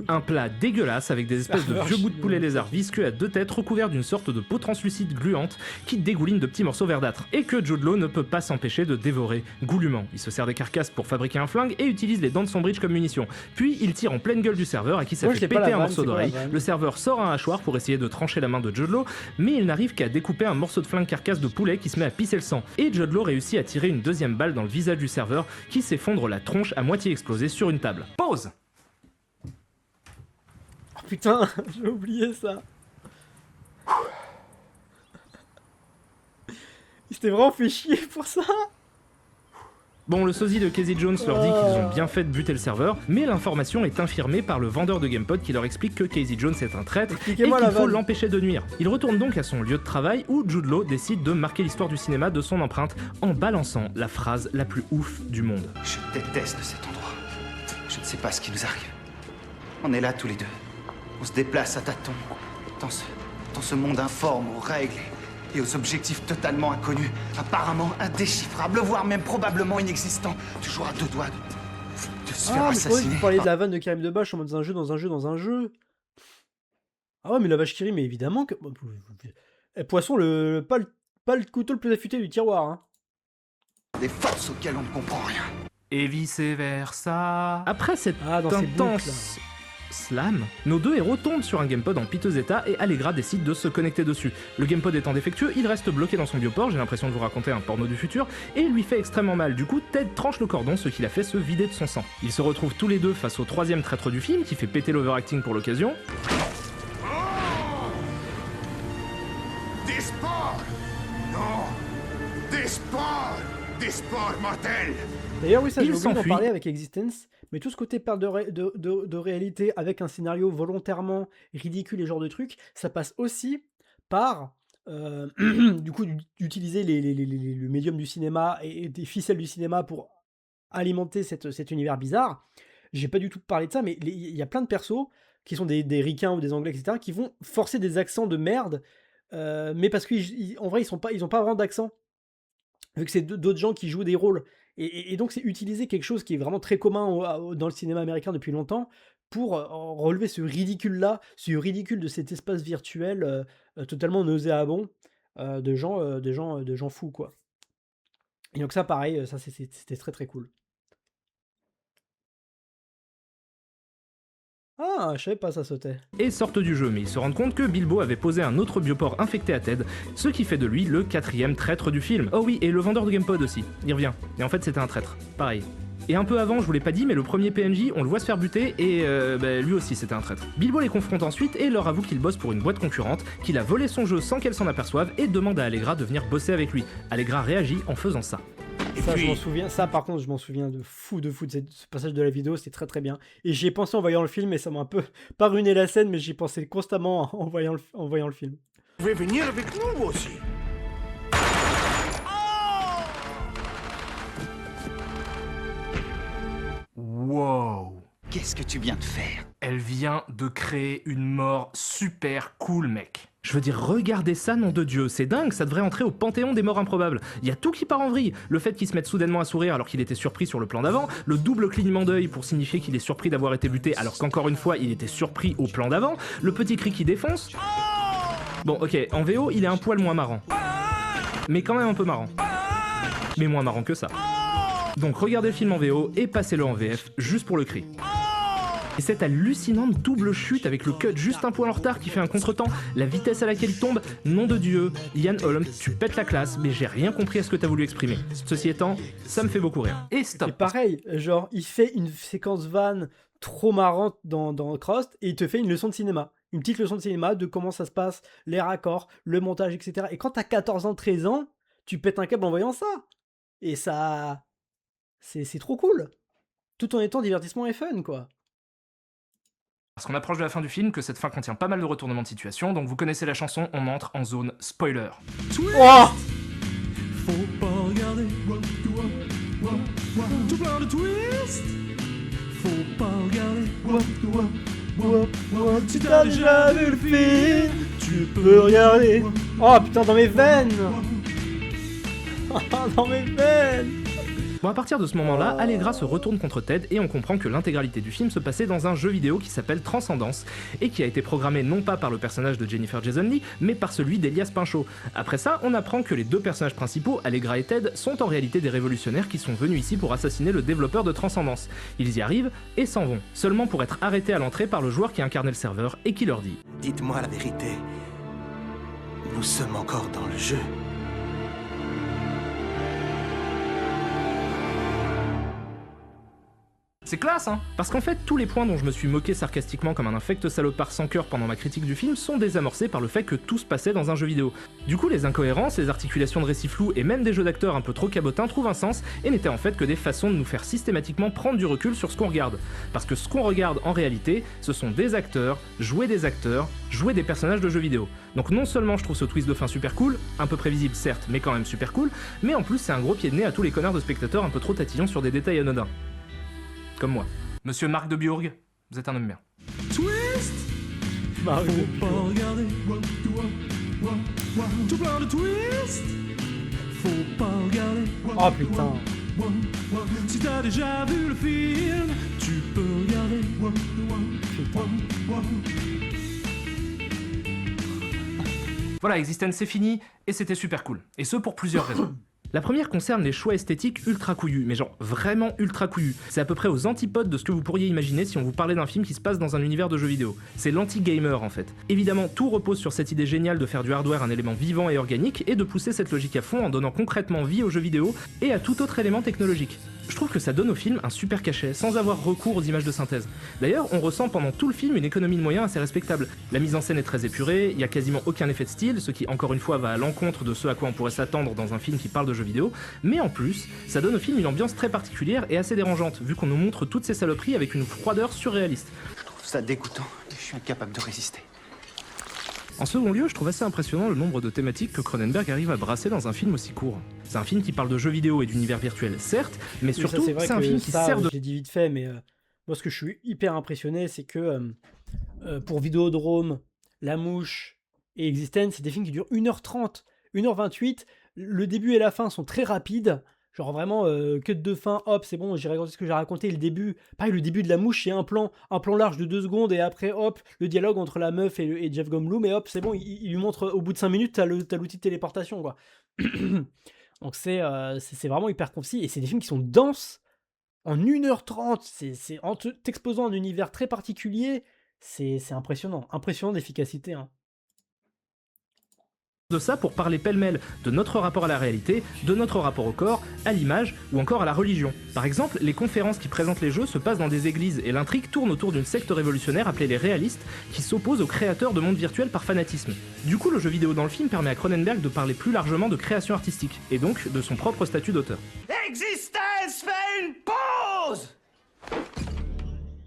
Un plat dégueulasse avec des espèces de vieux bouts de poulet lézard visqueux à deux têtes recouverts d'une sorte de peau translucide gluante qui dégouline de petits morceaux verdâtres, et que Jude Law ne peut pas s'empêcher de dévorer goulûment. Il se sert des carcasses pour fabriquer un flingue et utilise les dents de son bridge comme munition. Puis il tire en pleine gueule du serveur à qui ça Moi, fait je l'ai pas péter la un vanne, morceau c'est quoi la d'oreille. vanne Le serveur sort un hachoir pour essayer de trancher la main de Jude Law, mais il n'arrive qu'à découper un morceau de flingue carcasse de poulet qui se met à pisser le sang. Et Jude Law réussit à tirer une deuxième balle dans le visage du serveur qui s'effondre la tronche à moitié explosée sur une table. Pause. Oh putain, j'ai oublié ça. Il s'était vraiment fait chier pour ça. Bon, le sosie de Casey Jones leur dit qu'ils ont bien fait de buter le serveur, mais l'information est infirmée par le vendeur de GamePod qui leur explique que Casey Jones est un traître et qu'il Expliquez-moi la faut vanne. l'empêcher de nuire. Il retourne donc à son lieu de travail où Jude Law décide de marquer l'histoire du cinéma de son empreinte en balançant la phrase la plus ouf du monde. Je déteste cet endroit. Je ne sais pas ce qui nous arrive. On est là tous les deux. On se déplace à tâtons. Dans ce monde informe aux règles et aux objectifs totalement inconnus, apparemment indéchiffrables, voire même probablement inexistants. Toujours à deux doigts de se faire Ah, mais je croyais que assassiner. vous parliez de la vanne de Karim Debache en mode un jeu dans un jeu dans un jeu. Ah ouais, mais la vache qui rit, mais évidemment que. Eh, Poisson, pas le couteau le plus affûté du tiroir. Hein. Des forces auxquelles on ne comprend rien. Et vice versa. Après cette Ah, dans ces boucles, intense slam, nos deux héros tombent sur un gamepod en piteux état et Allegra décide de se connecter dessus. Le gamepod étant défectueux, il reste bloqué dans son bioport, j'ai l'impression de vous raconter un porno du futur, et lui fait extrêmement mal. Du coup, Ted tranche le cordon, ce qui l'a fait se vider de son sang. Ils se retrouvent tous les deux face au troisième traître du film, qui fait péter l'overacting pour l'occasion. Des spores! Non! Des spores! Des spores mortels! D'ailleurs, oui, ça, j'ai Il oublié d'en s'enfuit. parler avec Existence, mais tout ce côté perte de réalité avec un scénario volontairement ridicule et ce genre de trucs, ça passe aussi par, du coup, d'utiliser le médium du cinéma et des ficelles du cinéma pour alimenter cet univers bizarre. J'ai pas du tout parlé de ça, mais il y a plein de persos qui sont des ricains ou des anglais, etc., qui vont forcer des accents de merde, mais parce qu'en vrai, ils ont pas vraiment d'accent, vu que c'est d'autres gens qui jouent des rôles. Et donc, c'est utiliser quelque chose qui est vraiment très commun dans le cinéma américain depuis longtemps pour relever ce ridicule-là, ce ridicule de cet espace virtuel totalement nauséabond de gens fous, quoi. Et donc, ça, pareil, ça, c'était très très cool. Ah, je savais pas, ça sautait. Et sortent du jeu, mais ils se rendent compte que Bilbo avait posé un autre bioport infecté à Ted, ce qui fait de lui le quatrième traître du film. Oh oui, et le vendeur de GamePod aussi, il revient. Et en fait c'était un traître, pareil. Et un peu avant, je vous l'ai pas dit, mais le premier PNJ, on le voit se faire buter, et lui aussi c'était un traître. Bilbo les confronte ensuite et leur avoue qu'il bosse pour une boîte concurrente, qu'il a volé son jeu sans qu'elle s'en aperçoive, et demande à Allegra de venir bosser avec lui. Allegra réagit en faisant ça. Ça, je m'en souviens. Ça, par contre, je m'en souviens de fou de ce passage de la vidéo, c'était très très bien. Et j'y ai pensé en voyant le film, et ça m'a un peu pas ruiné la scène, mais j'y pensais constamment en voyant le film. Vous pouvez venir avec nous aussi. Wow. Qu'est-ce que tu viens de faire? Elle vient de créer une mort super cool, mec. Je veux dire, regardez ça, nom de Dieu, c'est dingue, ça devrait entrer au panthéon des morts improbables. Il y a tout qui part en vrille. Le fait qu'il se mette soudainement à sourire alors qu'il était surpris sur le plan d'avant, le double clignement d'œil pour signifier qu'il est surpris d'avoir été buté alors qu'encore une fois il était surpris au plan d'avant, le petit cri qui défonce. Bon, ok, en VO, il est un poil moins marrant. Mais quand même un peu marrant. Mais moins marrant que ça. Donc regardez le film en VO et passez-le en VF juste pour le cri. Et cette hallucinante double chute avec le cut juste un poil en retard qui fait un contretemps, la vitesse à laquelle il tombe, nom de Dieu, Ian Holm, tu pètes la classe, mais j'ai rien compris à ce que t'as voulu exprimer. Ceci étant, ça me fait beaucoup rire. Et stop. Et pareil, genre, il fait une séquence van trop marrante dans Crost et il te fait une leçon de cinéma. Une petite leçon de cinéma de comment ça se passe, les raccords, le montage, etc. Et quand t'as 14 ans, 13 ans, tu pètes un câble en voyant ça. Et ça... C'est trop cool. Tout en étant divertissement et fun, quoi. Parce qu'on approche de la fin du film, que cette fin contient pas mal de retournements de situation, donc vous connaissez la chanson, on entre en zone spoiler. Oh, Faut pas regarder. Tout plein de twists. Faut pas regarder. si t'as déjà vu le film, tu peux regarder. Oh putain, dans mes veines. Dans mes veines. Bon, à partir de ce moment-là, Allegra se retourne contre Ted et on comprend que l'intégralité du film se passait dans un jeu vidéo qui s'appelle Transcendence et qui a été programmé non pas par le personnage de Jennifer Jason Leigh, mais par celui d'Elias Pinchot. Après ça, on apprend que les deux personnages principaux, Allegra et Ted, sont en réalité des révolutionnaires qui sont venus ici pour assassiner le développeur de Transcendance. Ils y arrivent et s'en vont, seulement pour être arrêtés à l'entrée par le joueur qui incarnait le serveur et qui leur dit « Dites-moi la vérité. Nous sommes encore dans le jeu. C'est classe, hein. Parce qu'en fait, tous les points dont je me suis moqué sarcastiquement comme un infect salopard sans cœur pendant ma critique du film sont désamorcés par le fait que tout se passait dans un jeu vidéo. Du coup, les incohérences, les articulations de récits flous et même des jeux d'acteurs un peu trop cabotins trouvent un sens et n'étaient en fait que des façons de nous faire systématiquement prendre du recul sur ce qu'on regarde. Parce que ce qu'on regarde en réalité, ce sont des acteurs, jouer des personnages de jeux vidéo. Donc non seulement je trouve ce twist de fin super cool, un peu prévisible certes, mais quand même super cool, mais en plus c'est un gros pied de nez à tous les connards de spectateurs un peu trop tatillons sur des détails anodins. Comme moi. Monsieur Marc de Burg, vous êtes un homme bien. Twist. Bah, oui. Faut pas regarder. Tout plein de twists. Faut pas regarder. Oh putain. Si t'as déjà vu le film, tu peux regarder. Voilà, Existence c'est fini, et c'était super cool. Et ce pour plusieurs raisons. La première concerne les choix esthétiques ultra couillus, mais genre vraiment ultra couillus. C'est à peu près aux antipodes de ce que vous pourriez imaginer si on vous parlait d'un film qui se passe dans un univers de jeux vidéo. C'est l'anti-gamer en fait. Évidemment, tout repose sur cette idée géniale de faire du hardware un élément vivant et organique, et de pousser cette logique à fond en donnant concrètement vie aux jeux vidéo et à tout autre élément technologique. Je trouve que ça donne au film un super cachet, sans avoir recours aux images de synthèse. D'ailleurs, on ressent pendant tout le film une économie de moyens assez respectable. La mise en scène est très épurée, il n'y a quasiment aucun effet de style, ce qui encore une fois va à l'encontre de ce à quoi on pourrait s'attendre dans un film qui parle de jeux vidéo, mais en plus, ça donne au film une ambiance très particulière et assez dérangeante, vu qu'on nous montre toutes ces saloperies avec une froideur surréaliste. Je trouve ça dégoûtant. Je suis incapable de résister. En second lieu, je trouve assez impressionnant le nombre de thématiques que Cronenberg arrive à brasser dans un film aussi court. C'est un film qui parle de jeux vidéo et d'univers virtuel, certes, mais Oui, ça, surtout, vrai c'est un que film qui ça, sert de... je l'ai dit vite fait, mais moi, ce que je suis hyper impressionné, c'est que pour Vidéodrome, La Mouche et Existence, c'est des films qui durent 1h30, 1h28. Le début et la fin sont très rapides. Genre vraiment, cut de fin, hop, c'est bon, j'ai raconté ce que j'ai raconté. Le début, pareil, le début de La Mouche, c'est un plan large de 2 secondes, et après, hop, le dialogue entre la meuf et Jeff Goldblum, et hop, c'est bon, il lui montre, au bout de 5 minutes, t'as l'outil de téléportation, quoi. Donc c'est vraiment hyper concis, et c'est des films qui sont denses, en 1h30, en t'exposant un univers très particulier, c'est impressionnant d'efficacité, hein. De ça pour parler pêle-mêle de notre rapport à la réalité, de notre rapport au corps, à l'image ou encore à la religion. Par exemple, les conférences qui présentent les jeux se passent dans des églises et l'intrigue tourne autour d'une secte révolutionnaire appelée les réalistes qui s'oppose aux créateurs de mondes virtuels par fanatisme. Du coup, le jeu vidéo dans le film permet à Cronenberg de parler plus largement de création artistique et donc de son propre statut d'auteur. Existence fait une pause!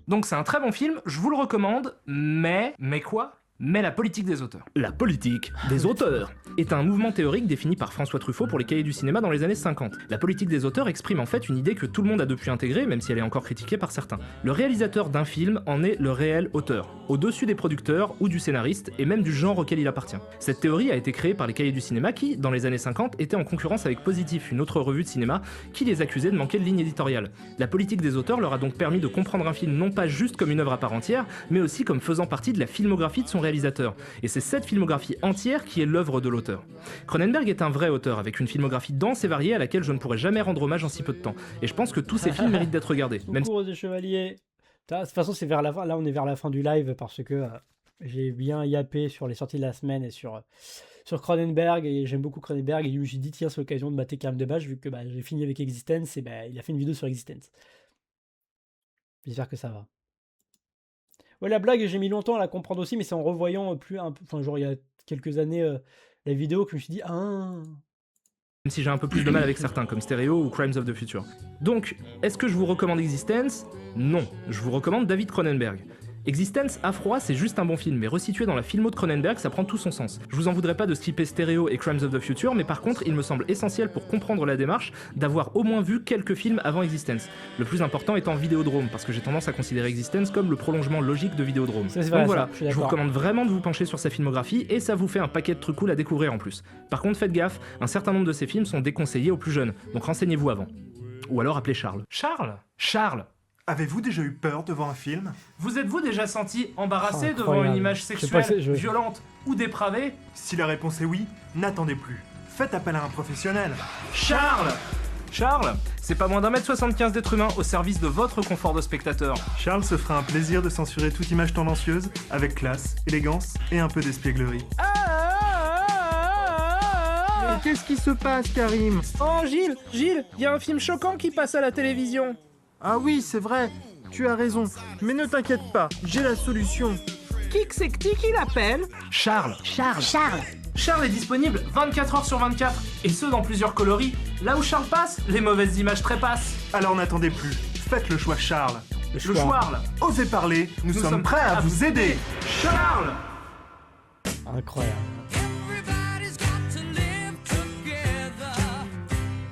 Donc c'est un très bon film, je vous le recommande, mais quoi ? Mais la politique des auteurs. La politique des auteurs est un mouvement théorique défini par François Truffaut pour les cahiers du cinéma dans les années 50. La politique des auteurs exprime en fait une idée que tout le monde a depuis intégrée, même si elle est encore critiquée par certains. Le réalisateur d'un film en est le réel auteur, au-dessus des producteurs ou du scénariste, et même du genre auquel il appartient. Cette théorie a été créée par les cahiers du cinéma qui, dans les années 50, étaient en concurrence avec Positif, une autre revue de cinéma, qui les accusait de manquer de ligne éditoriale. La politique des auteurs leur a donc permis de comprendre un film non pas juste comme une œuvre à part entière, mais aussi comme faisant partie de la filmographie de son réalisateur. Et c'est cette filmographie entière qui est l'œuvre de l'auteur. Cronenberg est un vrai auteur, avec une filmographie dense et variée à laquelle je ne pourrais jamais rendre hommage en si peu de temps. Et je pense que tous ces films méritent d'être regardés. Même Coucou des chevaliers. De toute façon, c'est vers la fin. Là, on est vers la fin du live parce que j'ai bien yappé sur les sorties de la semaine et sur Cronenberg. Et j'aime beaucoup Cronenberg. Et je me suis dit, tiens, c'est l'occasion de mater Karim Debache vu que j'ai fini avec Existence. Et il a fait une vidéo sur Existence. J'espère que ça va. Ouais, la blague, j'ai mis longtemps à la comprendre aussi, mais c'est en revoyant enfin, genre il y a quelques années la vidéo que je me suis dit, ah. Même si j'ai un peu plus de mal avec certains, comme Stereo ou Crimes of the Future. Donc, est-ce que je vous recommande Existence? Non, je vous recommande David Cronenberg. Existence, à froid, c'est juste un bon film, mais resitué dans la filmo de Cronenberg, ça prend tout son sens. Je vous en voudrais pas de skipper Stereo et Crimes of the Future, mais par contre, il me semble essentiel pour comprendre la démarche d'avoir au moins vu quelques films avant Existence. Le plus important étant Vidéodrome, parce que j'ai tendance à considérer Existence comme le prolongement logique de Vidéodrome. Ça, c'est vrai, Donc voilà, ça, je suis je vous d'accord. recommande vraiment de vous pencher sur sa filmographie, et ça vous fait un paquet de trucs cool à découvrir en plus. Par contre, faites gaffe, un certain nombre de ces films sont déconseillés aux plus jeunes, donc renseignez-vous avant. Ou alors appelez Charles. Charles, Avez-vous déjà eu peur devant un film? vous êtes-vous déjà senti embarrassé Oh, devant incroyable. une image Je sais sexuelle, pas si je- violente ou dépravée? Si la réponse est oui, n'attendez plus. Faites appel à un professionnel. Charles, c'est pas moins d'1m75 d'être humain au service de votre confort de spectateur. Charles se fera un plaisir de censurer toute image tendancieuse avec classe, élégance et un peu d'espièglerie. Mais qu'est-ce qui se passe, Karim? Oh Gilles, il y a un film choquant qui passe à la télévision. Ah oui, c'est vrai, tu as raison. Mais ne t'inquiète pas, j'ai la solution. Qui l'appelle? Charles est disponible 24 heures sur 24, et ce dans plusieurs coloris. Là où Charles passe, les mauvaises images trépassent. Alors n'attendez plus, faites le choix Charles. Le Schwarl. Osez parler, nous sommes prêts à vous aider. Charles! Incroyable. Everybody's got to live together.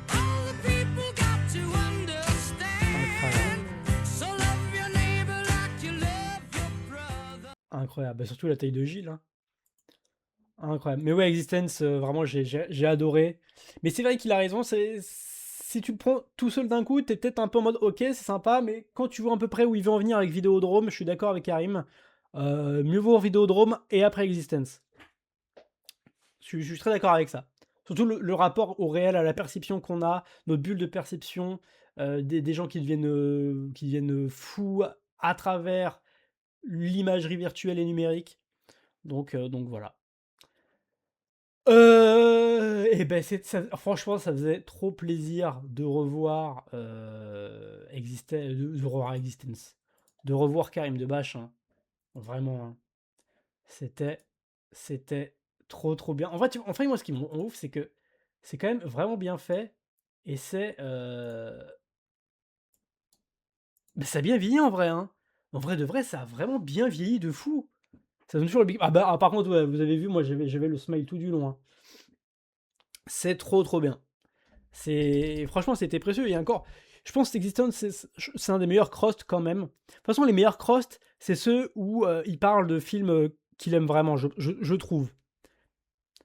All the people got to understand. So love your neighbor like you love your brother. Incroyable. Bah, surtout la taille de Gilles. Hein. Incroyable. Mais ouais, Existence, vraiment, j'ai adoré. Mais c'est vrai qu'il a raison. Si tu le prends tout seul d'un coup, t'es peut-être un peu en mode ok, c'est sympa. Mais quand tu vois à peu près où il veut en venir avec Vidéodrome, je suis d'accord avec Karim. Mieux vaut Vidéodrome et après Existence. Je suis très d'accord avec ça. Surtout le rapport au réel, à la perception qu'on a, notre bulle de perception, des gens qui deviennent fous à travers l'imagerie virtuelle et numérique. Donc voilà. Et ben franchement, ça faisait trop plaisir de revoir de revoir Existence, de revoir Karim Debache. Hein. Vraiment, hein. C'était trop bien. En fait, moi, ce qui me rend ouf, c'est que c'est quand même vraiment bien fait et c'est ça a bien vieilli en vrai. Hein. En vrai de vrai, ça a vraiment bien vieilli de fou. Ça donne toujours le big. Par contre, ouais, vous avez vu, moi j'avais le smile tout du long. Hein. C'est trop bien. Franchement, c'était précieux. Et encore, je pense que Existence, c'est un des meilleurs crosts quand même. De toute façon, les meilleurs crosts, c'est ceux où il parle de films qu'il aime vraiment, je trouve.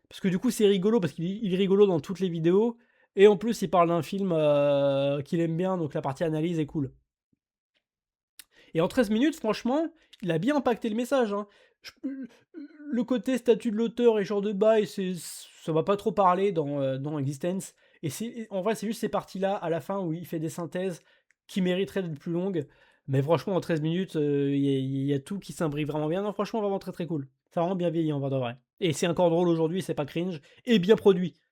Parce que du coup, c'est rigolo, parce qu'il est rigolo dans toutes les vidéos. Et en plus, il parle d'un film qu'il aime bien, donc la partie analyse est cool. Et en 13 minutes, franchement, il a bien impacté le message. Hein. Le côté statut de l'auteur et genre de bail, ça va pas trop parler dans Existence. Et en vrai, c'est juste ces parties-là, à la fin, où il fait des synthèses qui mériteraient d'être plus longues. Mais franchement, en 13 minutes, il y a tout qui s'imbrique vraiment bien. Non, franchement, vraiment très cool. Ça a vraiment bien vieilli, en vrai de vrai. Et c'est encore drôle aujourd'hui, c'est pas cringe. Et bien produit.